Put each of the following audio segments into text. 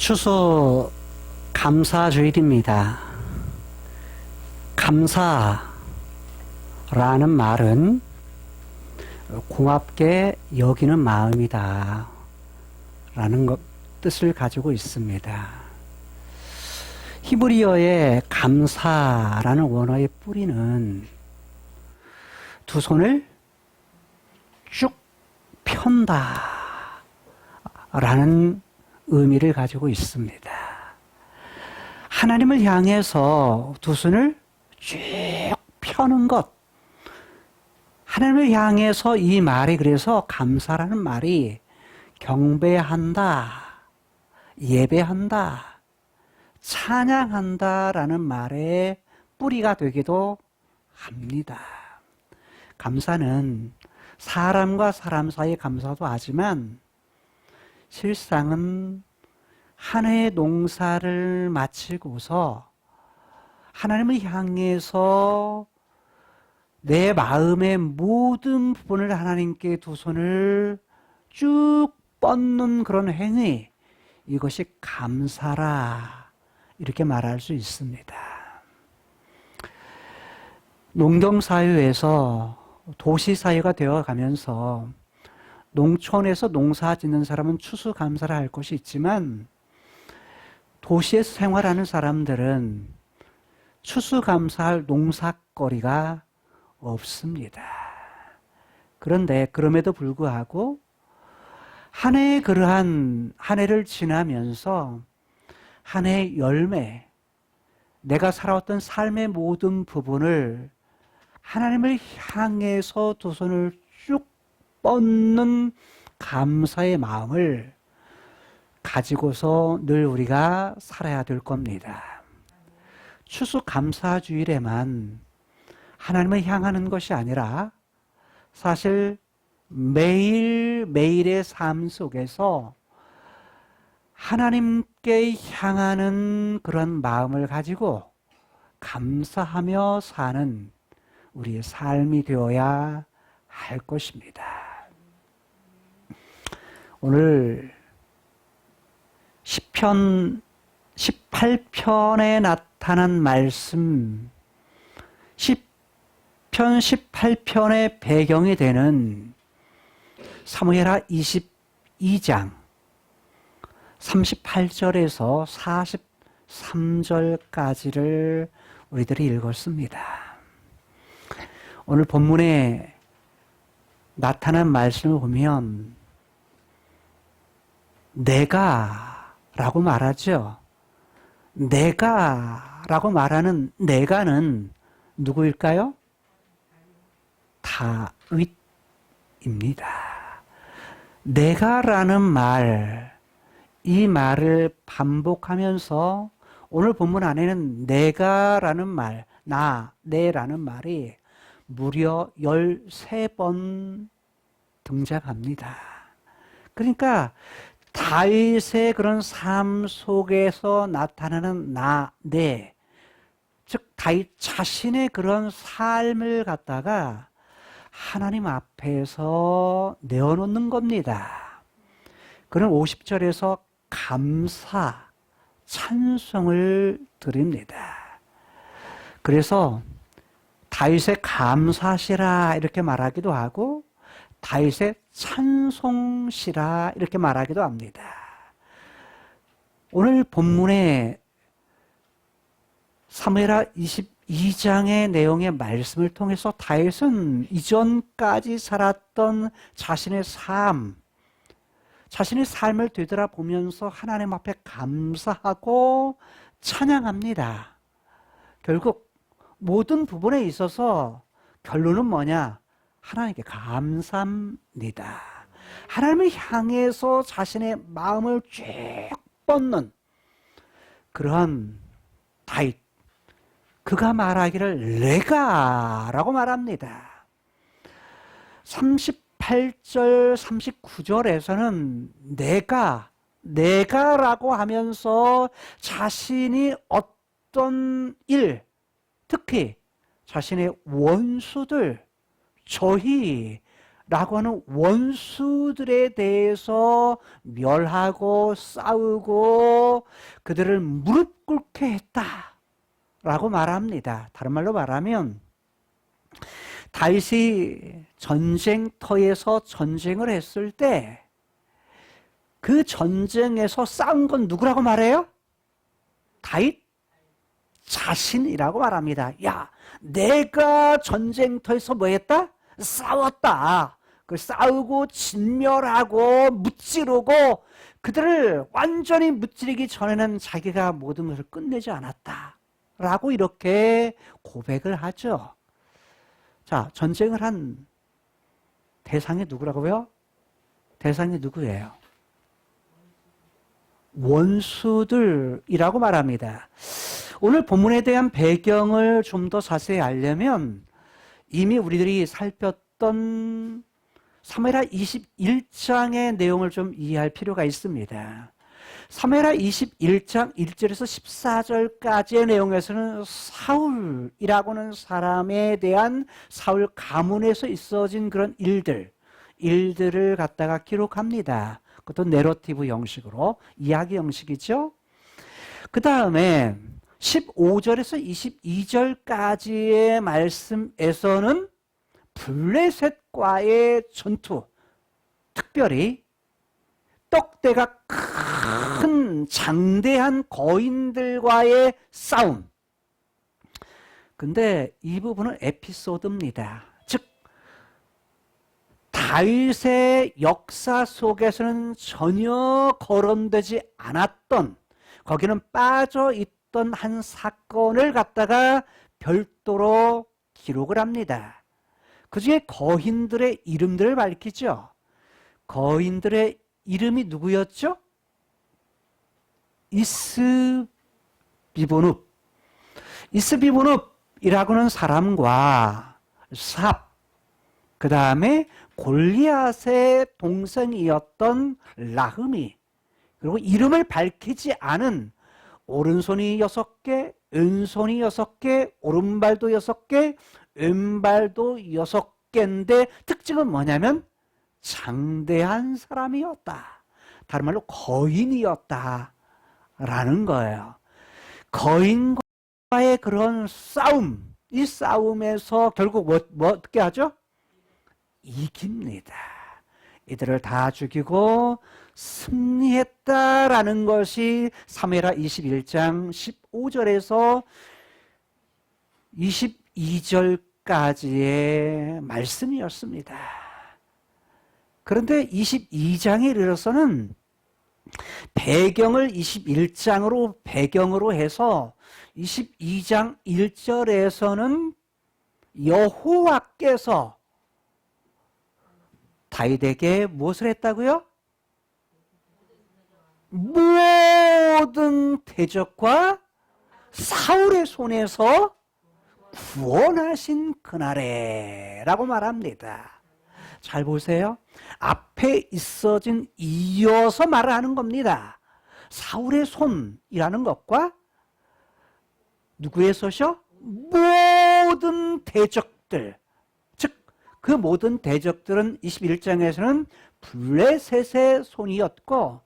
추수 감사주일입니다. 감사라는 말은 고맙게 여기는 마음이다 라는 뜻을 가지고 있습니다. 히브리어의 감사라는 원어의 뿌리는 두 손을 쭉 편다 라는 의미를 가지고 있습니다. 하나님을 향해서 두 손을 쭉 펴는 것. 하나님을 향해서 이 말이, 그래서 감사라는 말이 경배한다, 예배한다, 찬양한다라는 말의 뿌리가 되기도 합니다. 감사는 사람과 사람 사이의 감사도 하지만 실상은 한 해의 농사를 마치고서 하나님을 향해서 내 마음의 모든 부분을 하나님께 두 손을 쭉 뻗는 그런 행위, 이것이 감사라 이렇게 말할 수 있습니다. 농경사회에서 도시사회가 되어가면서 농촌에서 농사 짓는 사람은 추수감사를 할 것이 있지만 도시에서 생활하는 사람들은 추수감사할 농사거리가 없습니다. 그런데 그럼에도 불구하고 한 해의 그러한 한 해를 지나면서 한 해의 열매, 내가 살아왔던 삶의 모든 부분을 하나님을 향해서 두 손을 쭉 뻗는 감사의 마음을 가지고서 늘 우리가 살아야 될 겁니다. 추수감사주일에만 하나님을 향하는 것이 아니라 사실 매일매일의 삶 속에서 하나님께 향하는 그런 마음을 가지고 감사하며 사는 우리의 삶이 되어야 할 것입니다. 오늘 시편 18편에 나타난 말씀, 시편 18편의 배경이 되는 사무엘하 22장 38절에서 43절까지를 우리들이 읽었습니다. 오늘 본문에 나타난 말씀을 보면 내가 라고 말하죠. 내가 라고 말하는 내가는 누구일까요? 다윗입니다. 내가라는 말, 이 말을 반복하면서 오늘 본문 안에는 내가라는 말, 나, 내라는 말이 무려 13번 등장합니다. 그러니까 다윗의 그런 삶 속에서 나타나는 나, 내, 즉 다윗 자신의 그런 삶을 갖다가 하나님 앞에서 내어놓는 겁니다. 그는 50절에서 감사, 찬송을 드립니다. 그래서 다윗의 감사시라 이렇게 말하기도 하고 다윗의 찬송시라 이렇게 말하기도 합니다. 오늘 본문에 사무엘하 22장의 내용의 말씀을 통해서 다윗은 이전까지 살았던 자신의 삶을 되돌아보면서 하나님 앞에 감사하고 찬양합니다. 결국 모든 부분에 있어서 결론은 뭐냐? 하나님께 감사합니다. 하나님을 향해서 자신의 마음을 쭉 뻗는 그러한 다윗, 그가 말하기를 내가라고 말합니다. 38절, 39절에서는 내가라고 하면서 자신이 어떤 일, 특히 자신의 원수들, 저희 라고 하는 원수들에 대해서 멸하고 싸우고 그들을 무릎 꿇게 했다라고 말합니다. 다른 말로 말하면 다윗이 전쟁터에서 전쟁을 했을 때 그 전쟁에서 싸운 건 누구라고 말해요? 다윗 자신이라고 말합니다. 야, 내가 전쟁터에서 뭐 했다? 싸웠다. 그 싸우고 진멸하고 무찌르고 그들을 완전히 무찌르기 전에는 자기가 모든 것을 끝내지 않았다. 라고 이렇게 고백을 하죠. 자, 전쟁을 한 대상이 누구라고요? 대상이 누구예요? 원수들이라고 말합니다. 오늘 본문에 대한 배경을 좀 더 자세히 알려면 이미 우리들이 살폈던 사무엘하 21장의 내용을 좀 이해할 필요가 있습니다. 사무엘하 21장 1절에서 14절까지의 내용에서는 사울이라고는 사람에 대한 사울 가문에서 있어진 그런 일들을 갖다가 기록합니다. 그것도 내러티브 형식으로, 이야기 형식이죠. 그 다음에 15절에서 22절까지의 말씀에서는 블레셋과의 전투, 특별히 떡대가 큰 장대한 거인들과의 싸움. 근데 이 부분은 에피소드입니다. 즉 다윗의 역사 속에서는 전혀 거론되지 않았던, 거기는 빠져있던 한 사건을 갖다가 별도로 기록을 합니다. 그 중에 거인들의 이름들을 밝히죠. 거인들의 이름이 누구였죠? 이스비보눕. 이스비보눕이라고는 사람과 삽, 그 다음에 골리앗의 동생이었던 라흠이, 그리고 이름을 밝히지 않은 오른손이 6개, 왼손이 6개, 오른발도 6개, 왼발도 6개인데 특징은 뭐냐면 장대한 사람이었다. 다른 말로 거인이었다 라는 거예요. 거인과의 그런 싸움, 이 싸움에서 결국 뭐 어떻게 하죠? 이깁니다. 이들을 다 죽이고 승리했다라는 것이 사무엘하 21장 15절에서 22절까지의 말씀이었습니다. 그런데 22장에 이르러서는 배경을 21장으로 배경으로 해서 22장 1절에서는 여호와께서 다윗에게 무엇을 했다고요? 모든 대적과 사울의 손에서 구원하신 그날에 라고 말합니다. 잘 보세요. 앞에 있어진 이어서 말을 하는 겁니다. 사울의 손이라는 것과 누구의 손이요? 모든 대적들. 즉 그 모든 대적들은 21장에서는 블레셋의 손이었고,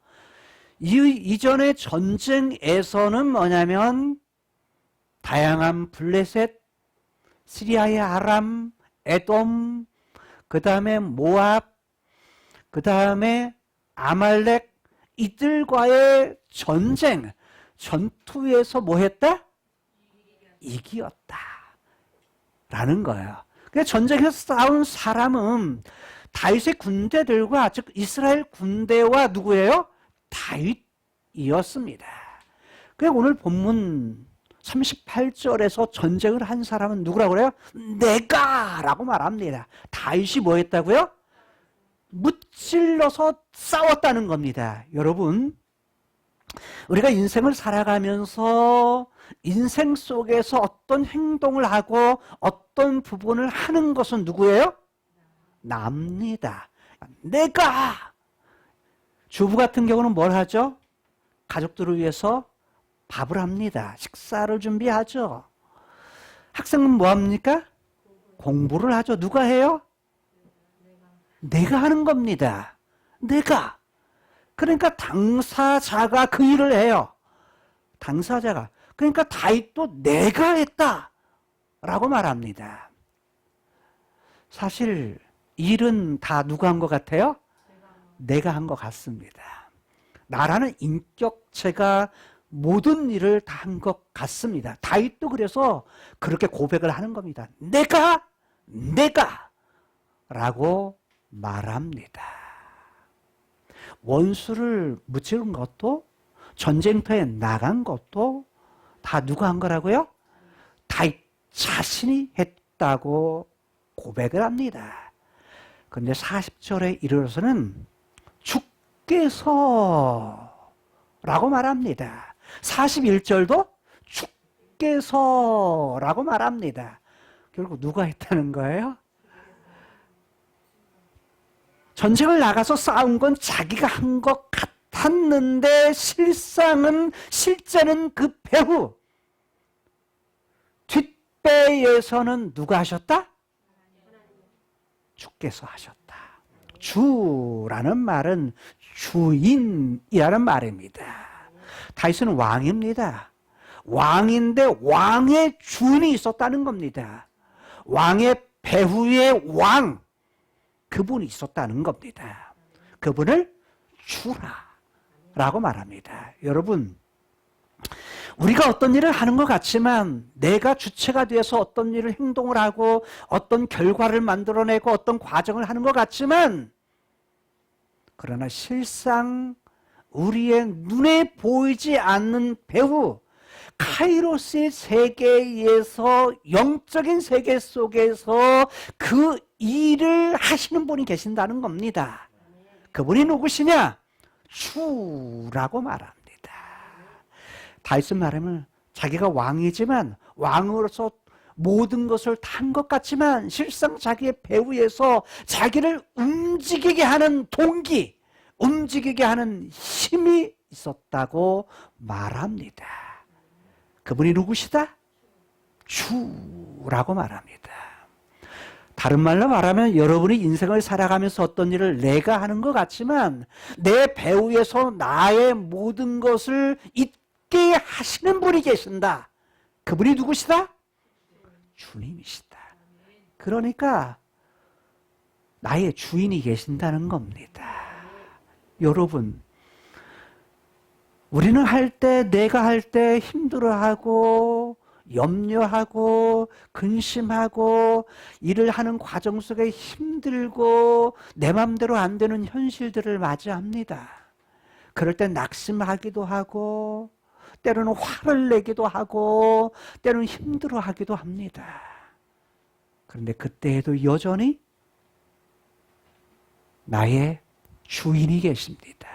이전의 전쟁에서는 뭐냐면 다양한 블레셋, 시리아의 아람, 에돔, 그 다음에 모압, 그 다음에 아말렉, 이들과의 전쟁, 전투에서 뭐 했다? 이기었다 라는 거예요. 그러니까 전쟁에서 싸운 사람은 다윗의 군대들과, 즉 이스라엘 군대와 누구예요? 다윗이었습니다. 그러니까 오늘 본문 38절에서 전쟁을 한 사람은 누구라고 그래요? 내가! 라고 말합니다. 다윗이 뭐 했다고요? 무찔러서 싸웠다는 겁니다. 여러분, 우리가 인생을 살아가면서 인생 속에서 어떤 행동을 하고 어떤 부분을 하는 것은 누구예요? 납니다. 내가! 주부 같은 경우는 뭘 하죠? 가족들을 위해서 밥을 합니다. 식사를 준비하죠. 학생은 뭐 합니까? 공부를 하죠. 누가 해요? 내가 하는 겁니다. 내가. 그러니까 당사자가 그 일을 해요. 당사자가. 그러니까 다윗도 내가 했다 라고 말합니다. 사실 일은 다 누가 한 것 같아요? 내가 한 것 같습니다. 나라는 인격체가 모든 일을 다 한 것 같습니다. 다윗도 그래서 그렇게 고백을 하는 겁니다. 내가 라고 말합니다. 원수를 무찌른 것도 전쟁터에 나간 것도 다 누가 한 거라고요? 다윗 자신이 했다고 고백을 합니다. 그런데 40절에 이르러서는 주께서 라고 말합니다. 41절도 주께서 라고 말합니다. 결국 누가 했다는 거예요? 전쟁을 나가서 싸운 건 자기가 한 것 같았는데 실제는 그 배후 뒷배에서는 누가 하셨다? 주께서 하셨다. 주라는 말은 주인이라는 말입니다. 다윗은 왕입니다. 왕인데 왕의 주인이 있었다는 겁니다. 왕의 배후의 왕, 그분이 있었다는 겁니다. 그분을 주라라고 말합니다. 여러분, 우리가 어떤 일을 하는 것 같지만 내가 주체가 되어서 어떤 일을 행동을 하고 어떤 결과를 만들어내고 어떤 과정을 하는 것 같지만 그러나 실상 우리의 눈에 보이지 않는 배후 카이로스의 세계에서 영적인 세계 속에서 그 일을 하시는 분이 계신다는 겁니다. 그분이 누구시냐? 주라고 말합니다. 다윗은 말하면 자기가 왕이지만 왕으로서 모든 것을 탄 것 같지만 실상 자기의 배후에서 자기를 움직이게 하는 동기, 움직이게 하는 힘이 있었다고 말합니다. 그분이 누구시다? 주라고 말합니다. 다른 말로 말하면 여러분이 인생을 살아가면서 어떤 일을 내가 하는 것 같지만 내 배후에서 나의 모든 것을 있게 하시는 분이 계신다. 그분이 누구시다? 주님이시다. 그러니까 나의 주인이 계신다는 겁니다. 여러분, 우리는 할 때, 내가 할 때 힘들어하고 염려하고 근심하고 일을 하는 과정 속에 힘들고 내 맘대로 안 되는 현실들을 맞이합니다. 그럴 때 낙심하기도 하고 때로는 화를 내기도 하고 때로는 힘들어하기도 합니다. 그런데 그때에도 여전히 나의 주인이 계십니다.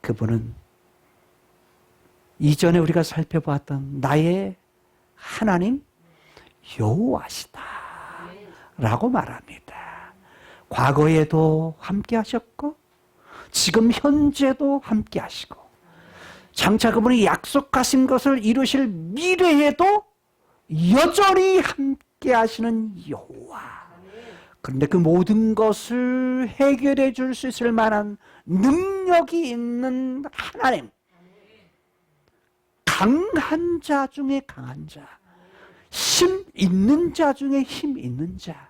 그분은 이전에 우리가 살펴보았던 나의 하나님 여호와시다 라고 말합니다. 과거에도 함께 하셨고 지금 현재도 함께 하시고 장차 그분이 약속하신 것을 이루실 미래에도 여전히 함께 하시는 여호와. 그런데 그 모든 것을 해결해 줄 수 있을 만한 능력이 있는 하나님, 강한 자 중에 강한 자, 힘 있는 자 중에 힘 있는 자,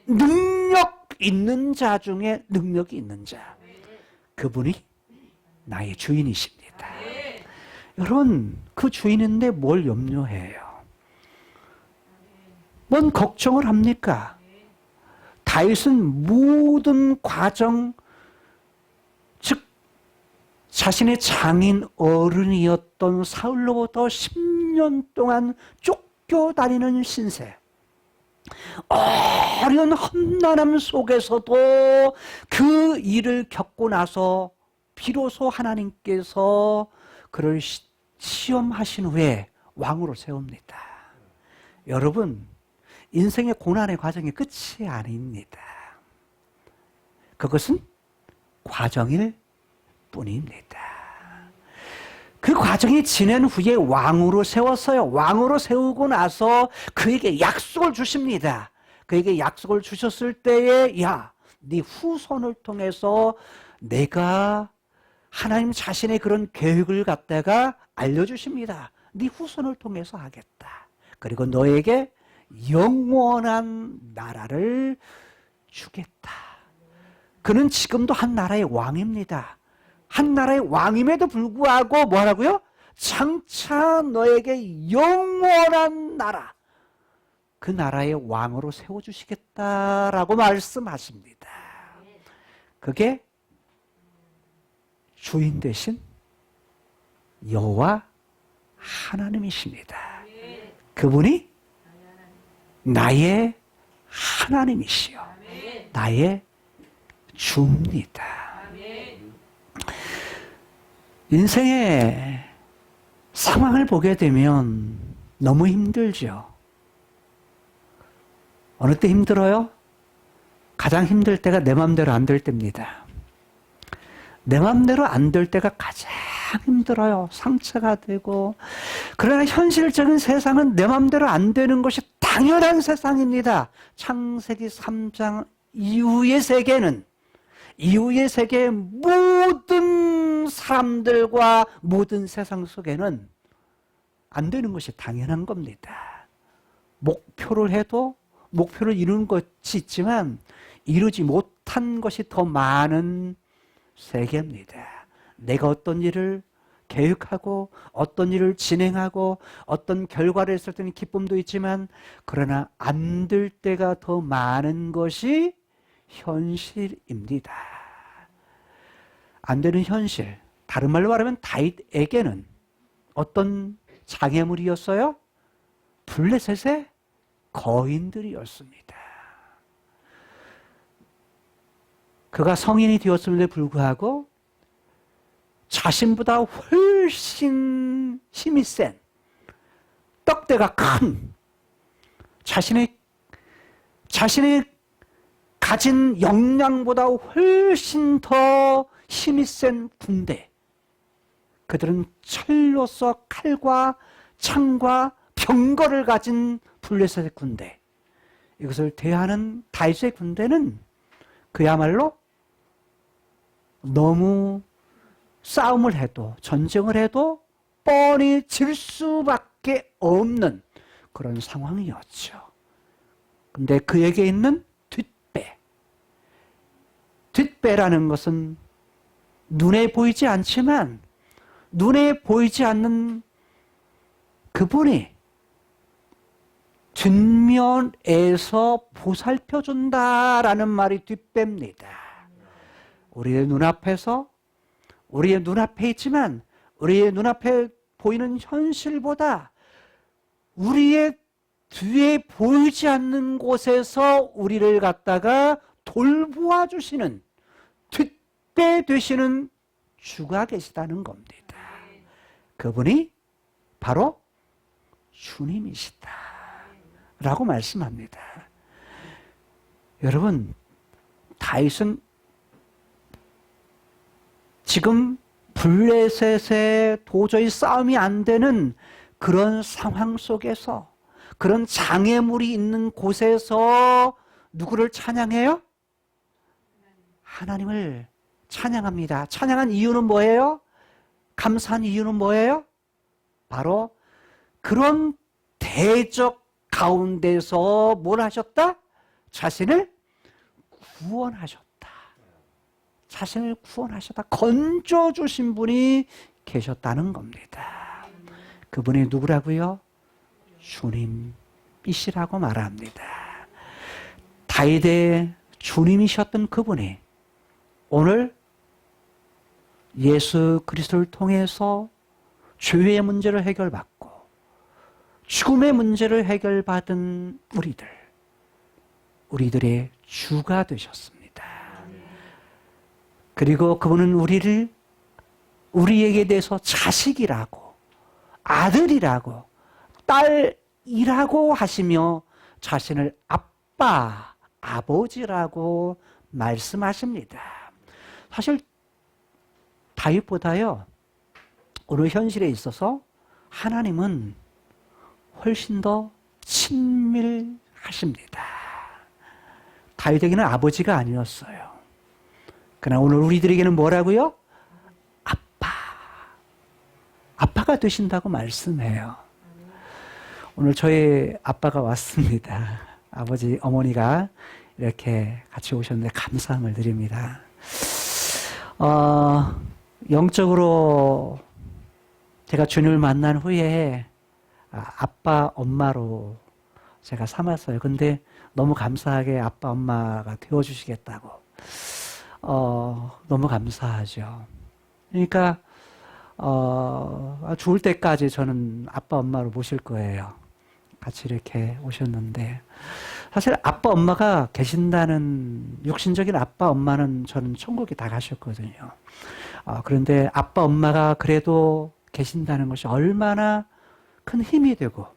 능력 있는 자 중에 능력이 있는 자, 그분이 나의 주인이십니다. 여러분, 그 주인인데 뭘 염려해요? 뭔 걱정을 합니까? 다윗은 모든 과정, 즉 자신의 장인 어른이었던 사울로부터 10년 동안 쫓겨다니는 신세, 어려운 험난함 속에서도 그 일을 겪고 나서 비로소 하나님께서 그를 시험하신 후에 왕으로 세웁니다. 여러분, 인생의 고난의 과정이 끝이 아닙니다. 그것은 과정일 뿐입니다. 그 과정이 지난 후에 왕으로 세웠어요. 왕으로 세우고 나서 그에게 약속을 주십니다. 그에게 약속을 주셨을 때에 야, 네 후손을 통해서 내가 하나님 자신의 그런 계획을 갖다가 알려주십니다. 네 후손을 통해서 하겠다. 그리고 너에게 영원한 나라를 주겠다. 그는 지금도 한 나라의 왕입니다. 한 나라의 왕임에도 불구하고 뭐라고요? 장차 너에게 영원한 나라, 그 나라의 왕으로 세워주시겠다라고 말씀하십니다. 그게 주인 되신 여호와 하나님이십니다. 그분이 나의 하나님이시요 나의 주입니다. 인생의 상황을 보게 되면 너무 힘들죠. 어느 때 힘들어요? 가장 힘들 때가 내 마음대로 안 될 때입니다. 내 마음대로 안 될 때가 가장 힘들어요. 상처가 되고. 그러나 현실적인 세상은 내 마음대로 안 되는 것이 당연한 세상입니다. 창세기 3장 이후의 세계는, 이후의 세계의 모든 사람들과 모든 세상 속에는 안 되는 것이 당연한 겁니다. 목표를 해도 목표를 이루는 것이 있지만 이루지 못한 것이 더 많은 세계입니다. 내가 어떤 일을 계획하고 어떤 일을 진행하고 어떤 결과를 했을 때는 기쁨도 있지만 그러나 안 될 때가 더 많은 것이 현실입니다. 안 되는 현실, 다른 말로 말하면 다윗에게는 어떤 장애물이었어요? 블레셋의 거인들이었습니다. 그가 성인이 되었음에도 불구하고 자신보다 훨씬 힘이 센, 떡대가 큰, 자신의 가진 역량보다 훨씬 더 힘이 센 군대, 그들은 철로서 칼과 창과 병거를 가진 블레셋의 군대, 이것을 대하는 다윗의 군대는 그야말로 너무 싸움을 해도 전쟁을 해도 뻔히 질 수밖에 없는 그런 상황이었죠. 근데 그에게 있는 뒷배라는 것은 눈에 보이지 않지만 눈에 보이지 않는 그분이 뒷면에서 보살펴준다라는 말이 뒷배입니다. 우리의 눈앞에서, 우리의 눈앞에 있지만 우리의 눈앞에 보이는 현실보다 우리의 뒤에 보이지 않는 곳에서 우리를 갖다가 돌보아 주시는 뒷배 되시는 주가 계시다는 겁니다. 그분이 바로 주님이시다 라고 말씀합니다. 여러분, 다윗은 지금 블레셋에 도저히 싸움이 안 되는 그런 상황 속에서, 그런 장애물이 있는 곳에서 누구를 찬양해요? 하나님을 찬양합니다. 찬양한 이유는 뭐예요? 감사한 이유는 뭐예요? 바로 그런 대적 가운데서 뭘 하셨다? 자신을 구원하셨다. 자신을 구원하셨다. 건져주신 분이 계셨다는 겁니다. 그분이 누구라고요? 주님이시라고 말합니다. 다윗의 주님이셨던 그분이 오늘 예수 그리스도를 통해서 죄의 문제를 해결받고 죽음의 문제를 해결받은 우리들의 주가 되셨습니다. 그리고 그분은 우리에게 대해서 자식이라고, 아들이라고, 딸이라고 하시며 자신을 아빠, 아버지라고 말씀하십니다. 사실 다윗보다요, 오늘 현실에 있어서 하나님은 훨씬 더 친밀하십니다. 다윗에게는 아버지가 아니었어요. 그러나 오늘 우리들에게는 뭐라고요? 아빠가 되신다고 말씀해요. 오늘 저희 아빠가 왔습니다. 아버지, 어머니가 이렇게 같이 오셨는데 감사함을 드립니다. 영적으로 제가 주님을 만난 후에 아빠, 엄마로 제가 삼았어요. 근데 너무 감사하게 아빠, 엄마가 되어주시겠다고. 너무 감사하죠. 그러니까 죽을 때까지 저는 아빠, 엄마로 모실 거예요. 같이 이렇게 오셨는데 사실 아빠, 엄마가 계신다는 육신적인 아빠, 엄마는 저는 천국에 다 가셨거든요. 그런데 아빠, 엄마가 그래도 계신다는 것이 얼마나 큰 힘이 되고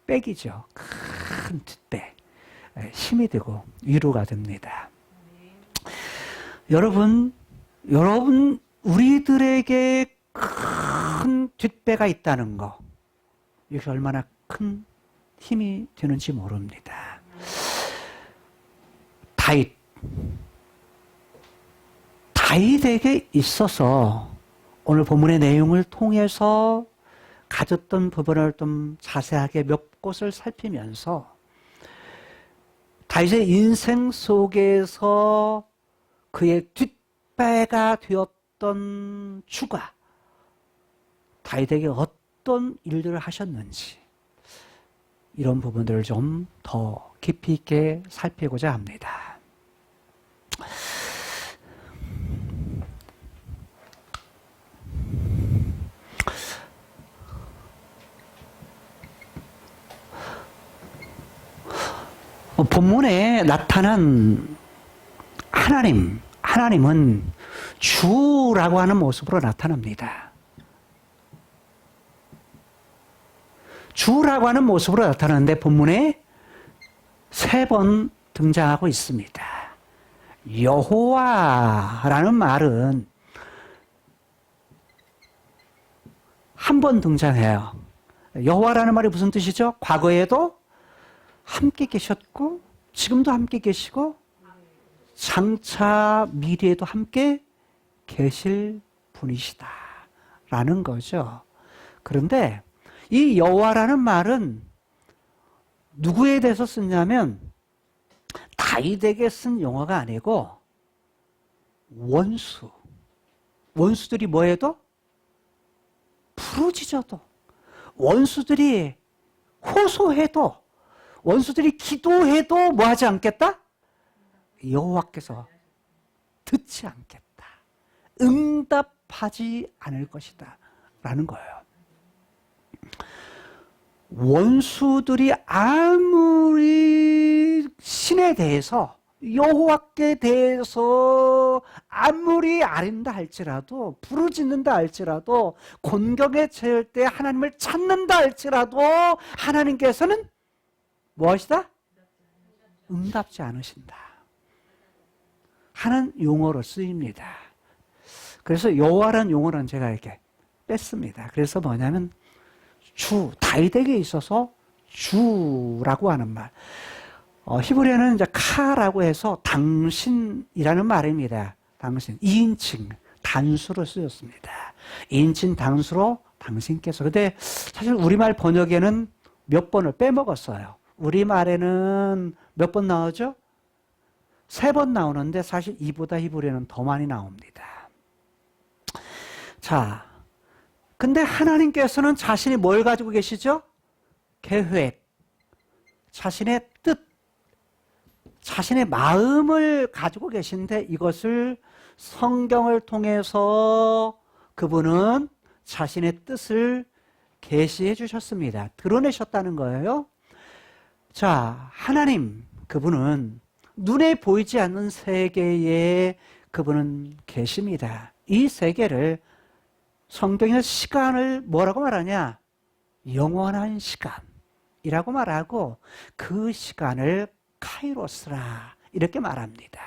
백이죠. 큰 뒷배 힘이 되고 위로가 됩니다. 여러분 우리들에게 큰 뒷배가 있다는 거, 이것이 얼마나 큰 힘이 되는지 모릅니다. 다윗에게 있어서 오늘 본문의 내용을 통해서 가졌던 부분을 좀 자세하게 몇 곳을 살피면서 다윗의 인생 속에서 그의 뒷배가 되었던 주가 다윗에게 어떤 일들을 하셨는지 이런 부분들을 좀 더 깊이 있게 살피고자 합니다. 본문에 나타난 하나님은 주라고 하는 모습으로 나타납니다. 주라고 하는 모습으로 나타나는데 본문에 3번 등장하고 있습니다. 여호와라는 말은 한 번 등장해요. 여호와라는 말이 무슨 뜻이죠? 과거에도 함께 계셨고 지금도 함께 계시고 장차 미래에도 함께 계실 분이시다라는 거죠. 그런데 이 여호와라는 말은 누구에 대해서 쓰냐면 다윗에게 쓴 용어가 아니고 원수들이 뭐해도 부르짖어도, 원수들이 호소해도, 원수들이 기도해도 뭐 하지 않겠다? 여호와께서 듣지 않겠다. 응답하지 않을 것이다. 라는 거예요. 원수들이 아무리 신에 대해서, 여호와께 대해서 아무리 아린다 할지라도, 부르짖는다 할지라도, 곤경에 처할 때 하나님을 찾는다 할지라도 하나님께서는 무엇이다? 응답지 않으신다 하는 용어로 쓰입니다. 그래서 여호와라는 용어는 제가 이렇게 뺐습니다. 그래서 뭐냐면 다윗에게 있어서 주라고 하는 말. 히브리어는 이제 카라고 해서 당신이라는 말입니다. 당신. 2인칭 단수로 쓰였습니다. 2인칭 단수로 당신께서. 근데 사실 우리말 번역에는 몇 번을 빼먹었어요. 우리말에는 몇 번 나오죠? 3번 나오는데 사실 이보다 히브리어는 더 많이 나옵니다. 자, 근데 하나님께서는 자신이 뭘 가지고 계시죠? 계획, 자신의 뜻, 자신의 마음을 가지고 계신데 이것을 성경을 통해서 그분은 자신의 뜻을 계시해 주셨습니다. 드러내셨다는 거예요. 자, 하나님, 그분은 눈에 보이지 않는 세계에 그분은 계십니다. 이 세계를 성경의 시간을 뭐라고 말하냐? 영원한 시간이라고 말하고 그 시간을 카이로스라 이렇게 말합니다.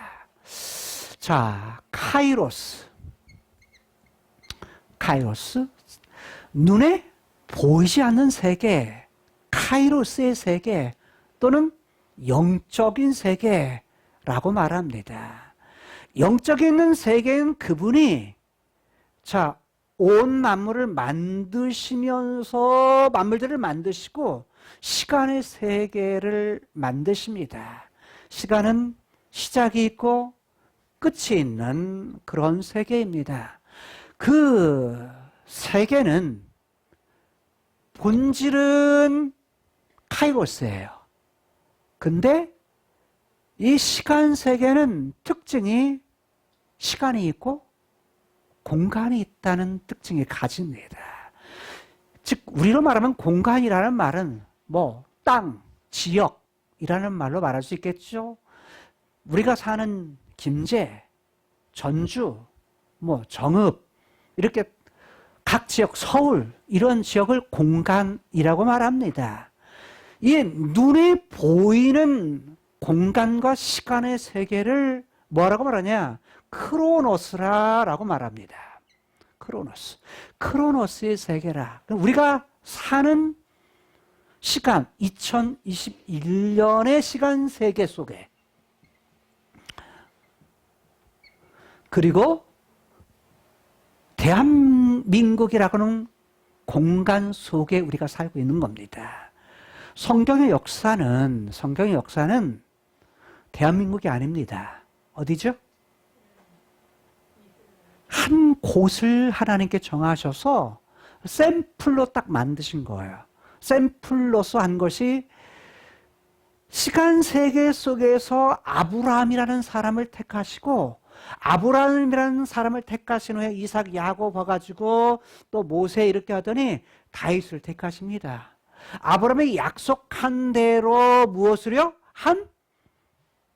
자, 카이로스, 눈에 보이지 않는 세계, 카이로스의 세계 또는 영적인 세계라고 라고 말합니다. 영적인 세계는 그분이 온 만물을 만드시면서 만물들을 만드시고 시간의 세계를 만드십니다. 시간은 시작이 있고 끝이 있는 그런 세계입니다. 그 세계는 본질은 카이로스예요. 근데 이 시간 세계는 특징이 시간이 있고 공간이 있다는 특징을 가집니다. 즉 우리로 말하면 공간이라는 말은 땅, 지역이라는 말로 말할 수 있겠죠. 우리가 사는 김제, 전주, 정읍 이렇게 각 지역, 서울 이런 지역을 공간이라고 말합니다. 이 눈에 보이는 공간과 시간의 세계를 뭐라고 말하냐? 크로노스라고 말합니다. 크로노스의 세계라. 우리가 사는 시간, 2021년의 시간 세계 속에 그리고 대한민국이라고는 공간 속에 우리가 살고 있는 겁니다. 성경의 역사는 대한민국이 아닙니다. 어디죠? 한 곳을 하나님께 정하셔서 샘플로 딱 만드신 거예요. 샘플로서 한 것이 시간 세계 속에서 아브라함이라는 사람을 택하시고 아브라함이라는 사람을 택하신 후에 이삭, 야곱 와가지고 또 모세 이렇게 하더니 다윗을 택하십니다. 아브라함이 약속한 대로 무엇을요? 한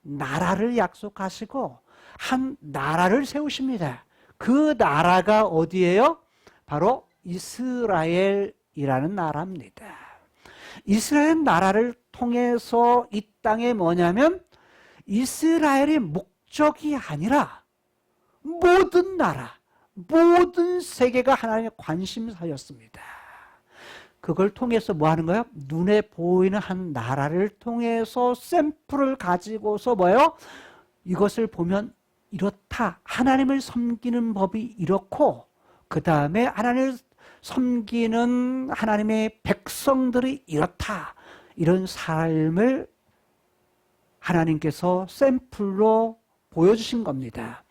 나라를 약속하시고 한 나라를 세우십니다. 그 나라가 어디예요? 바로 이스라엘이라는 나라입니다. 이스라엘 나라를 통해서 이 땅에 뭐냐면 이스라엘의 목적이 아니라 모든 나라, 모든 세계가 하나님의 관심사였습니다. 그걸 통해서 뭐 하는 거예요? 눈에 보이는 한 나라를 통해서 샘플을 가지고서 뭐예요? 이것을 보면 이렇다. 하나님을 섬기는 법이 이렇고 그 다음에 하나님을 섬기는 하나님의 백성들이 이렇다. 이런 삶을 하나님께서 샘플로 보여주신 겁니다.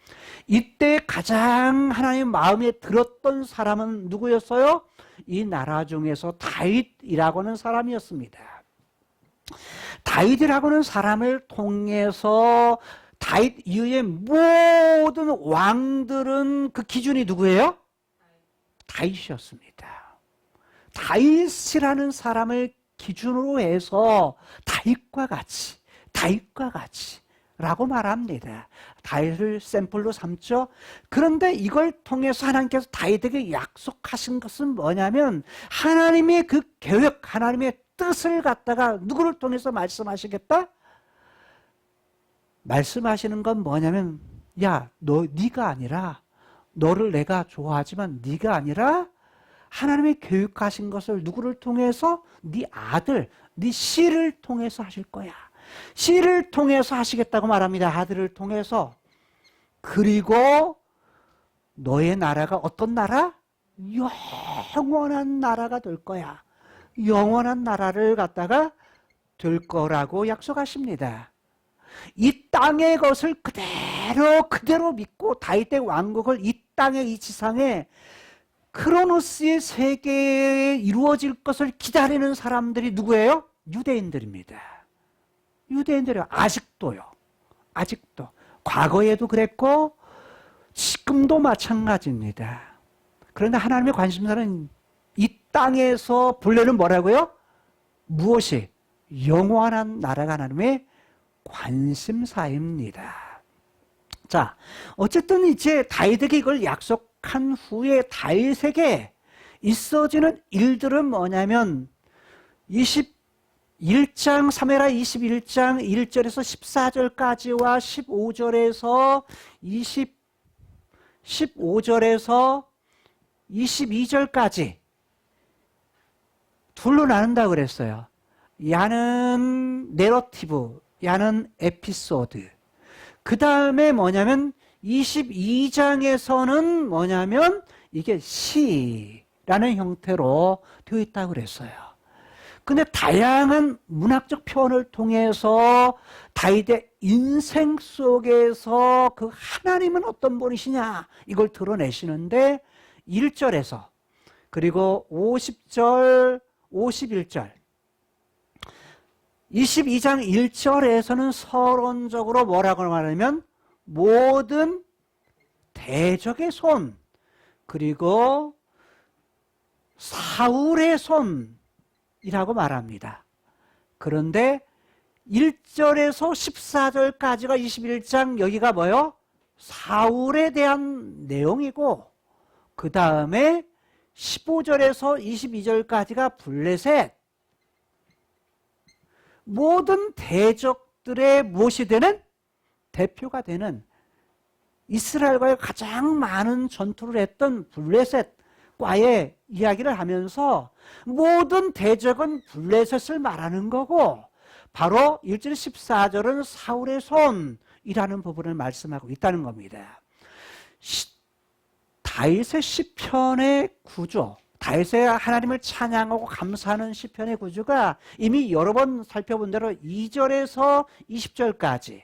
이때 가장 하나님 마음에 들었던 사람은 누구였어요? 이 나라 중에서 다윗이라고 하는 사람이었습니다. 다윗이라고 하는 사람을 통해서 다윗 이후의 모든 왕들은 그 기준이 누구예요? 다윗이었습니다. 다윗이라는 사람을 기준으로 해서 다윗과 같이 라고 말합니다. 다윗을 샘플로 삼죠. 그런데 이걸 통해서 하나님께서 다윗에게 약속하신 것은 뭐냐면 하나님의 그 계획, 하나님의 뜻을 갖다가 누구를 통해서 말씀하시겠다? 말씀하시는 건 뭐냐면 네가 아니라 너를 내가 좋아하지만 네가 아니라 하나님의 교육하신 것을 누구를 통해서? 네 아들, 네 씨를 통해서 하실 거야. 씨를 통해서 하시겠다고 말합니다. 아들을 통해서. 그리고 너의 나라가 어떤 나라? 영원한 나라가 될 거야. 영원한 나라를 갖다가 될 거라고 약속하십니다. 이 땅의 것을 그대로 믿고 다윗의 왕국을 이 땅의 이 지상에 크로노스의 세계에 이루어질 것을 기다리는 사람들이 누구예요? 유대인들입니다. 유대인들이 아직도요. 아직도. 과거에도 그랬고 지금도 마찬가지입니다. 그런데 하나님의 관심사는 이 땅에서 본래는 뭐라고요? 무엇이? 영원한 나라가 하나님의 관심사입니다. 자, 어쨌든 이제 다윗에게 이걸 약속한 후에 다윗에게 있어지는 일들은 뭐냐면 21장 사무엘하 21장 1절에서 14절까지와 15절에서 22절까지 둘로 나눈다고 그랬어요. 야는 내러티브, 야는 에피소드. 그 다음에 뭐냐면 22장에서는 뭐냐면 이게 시라는 형태로 되어 있다고 그랬어요. 근데 다양한 문학적 표현을 통해서 다윗의 인생 속에서 그 하나님은 어떤 분이시냐 이걸 드러내시는데 1절에서 그리고 50절, 51절 22장 1절에서는 서론적으로 뭐라고 말하냐면 모든 대적의 손 그리고 사울의 손이라고 말합니다. 그런데 1절에서 14절까지가 21장 여기가 뭐요? 사울에 대한 내용이고 그 다음에 15절에서 22절까지가 블레셋 모든 대적들의 무엇이 되는? 대표가 되는 이스라엘과의 가장 많은 전투를 했던 블레셋과의 이야기를 하면서 모든 대적은 블레셋을 말하는 거고 바로 1절 14절은 사울의 손이라는 부분을 말씀하고 있다는 겁니다. 다윗의 시편의 구조, 다윗의 하나님을 찬양하고 감사하는 시편의 구조가 이미 여러 번 살펴본 대로 2절에서 20절까지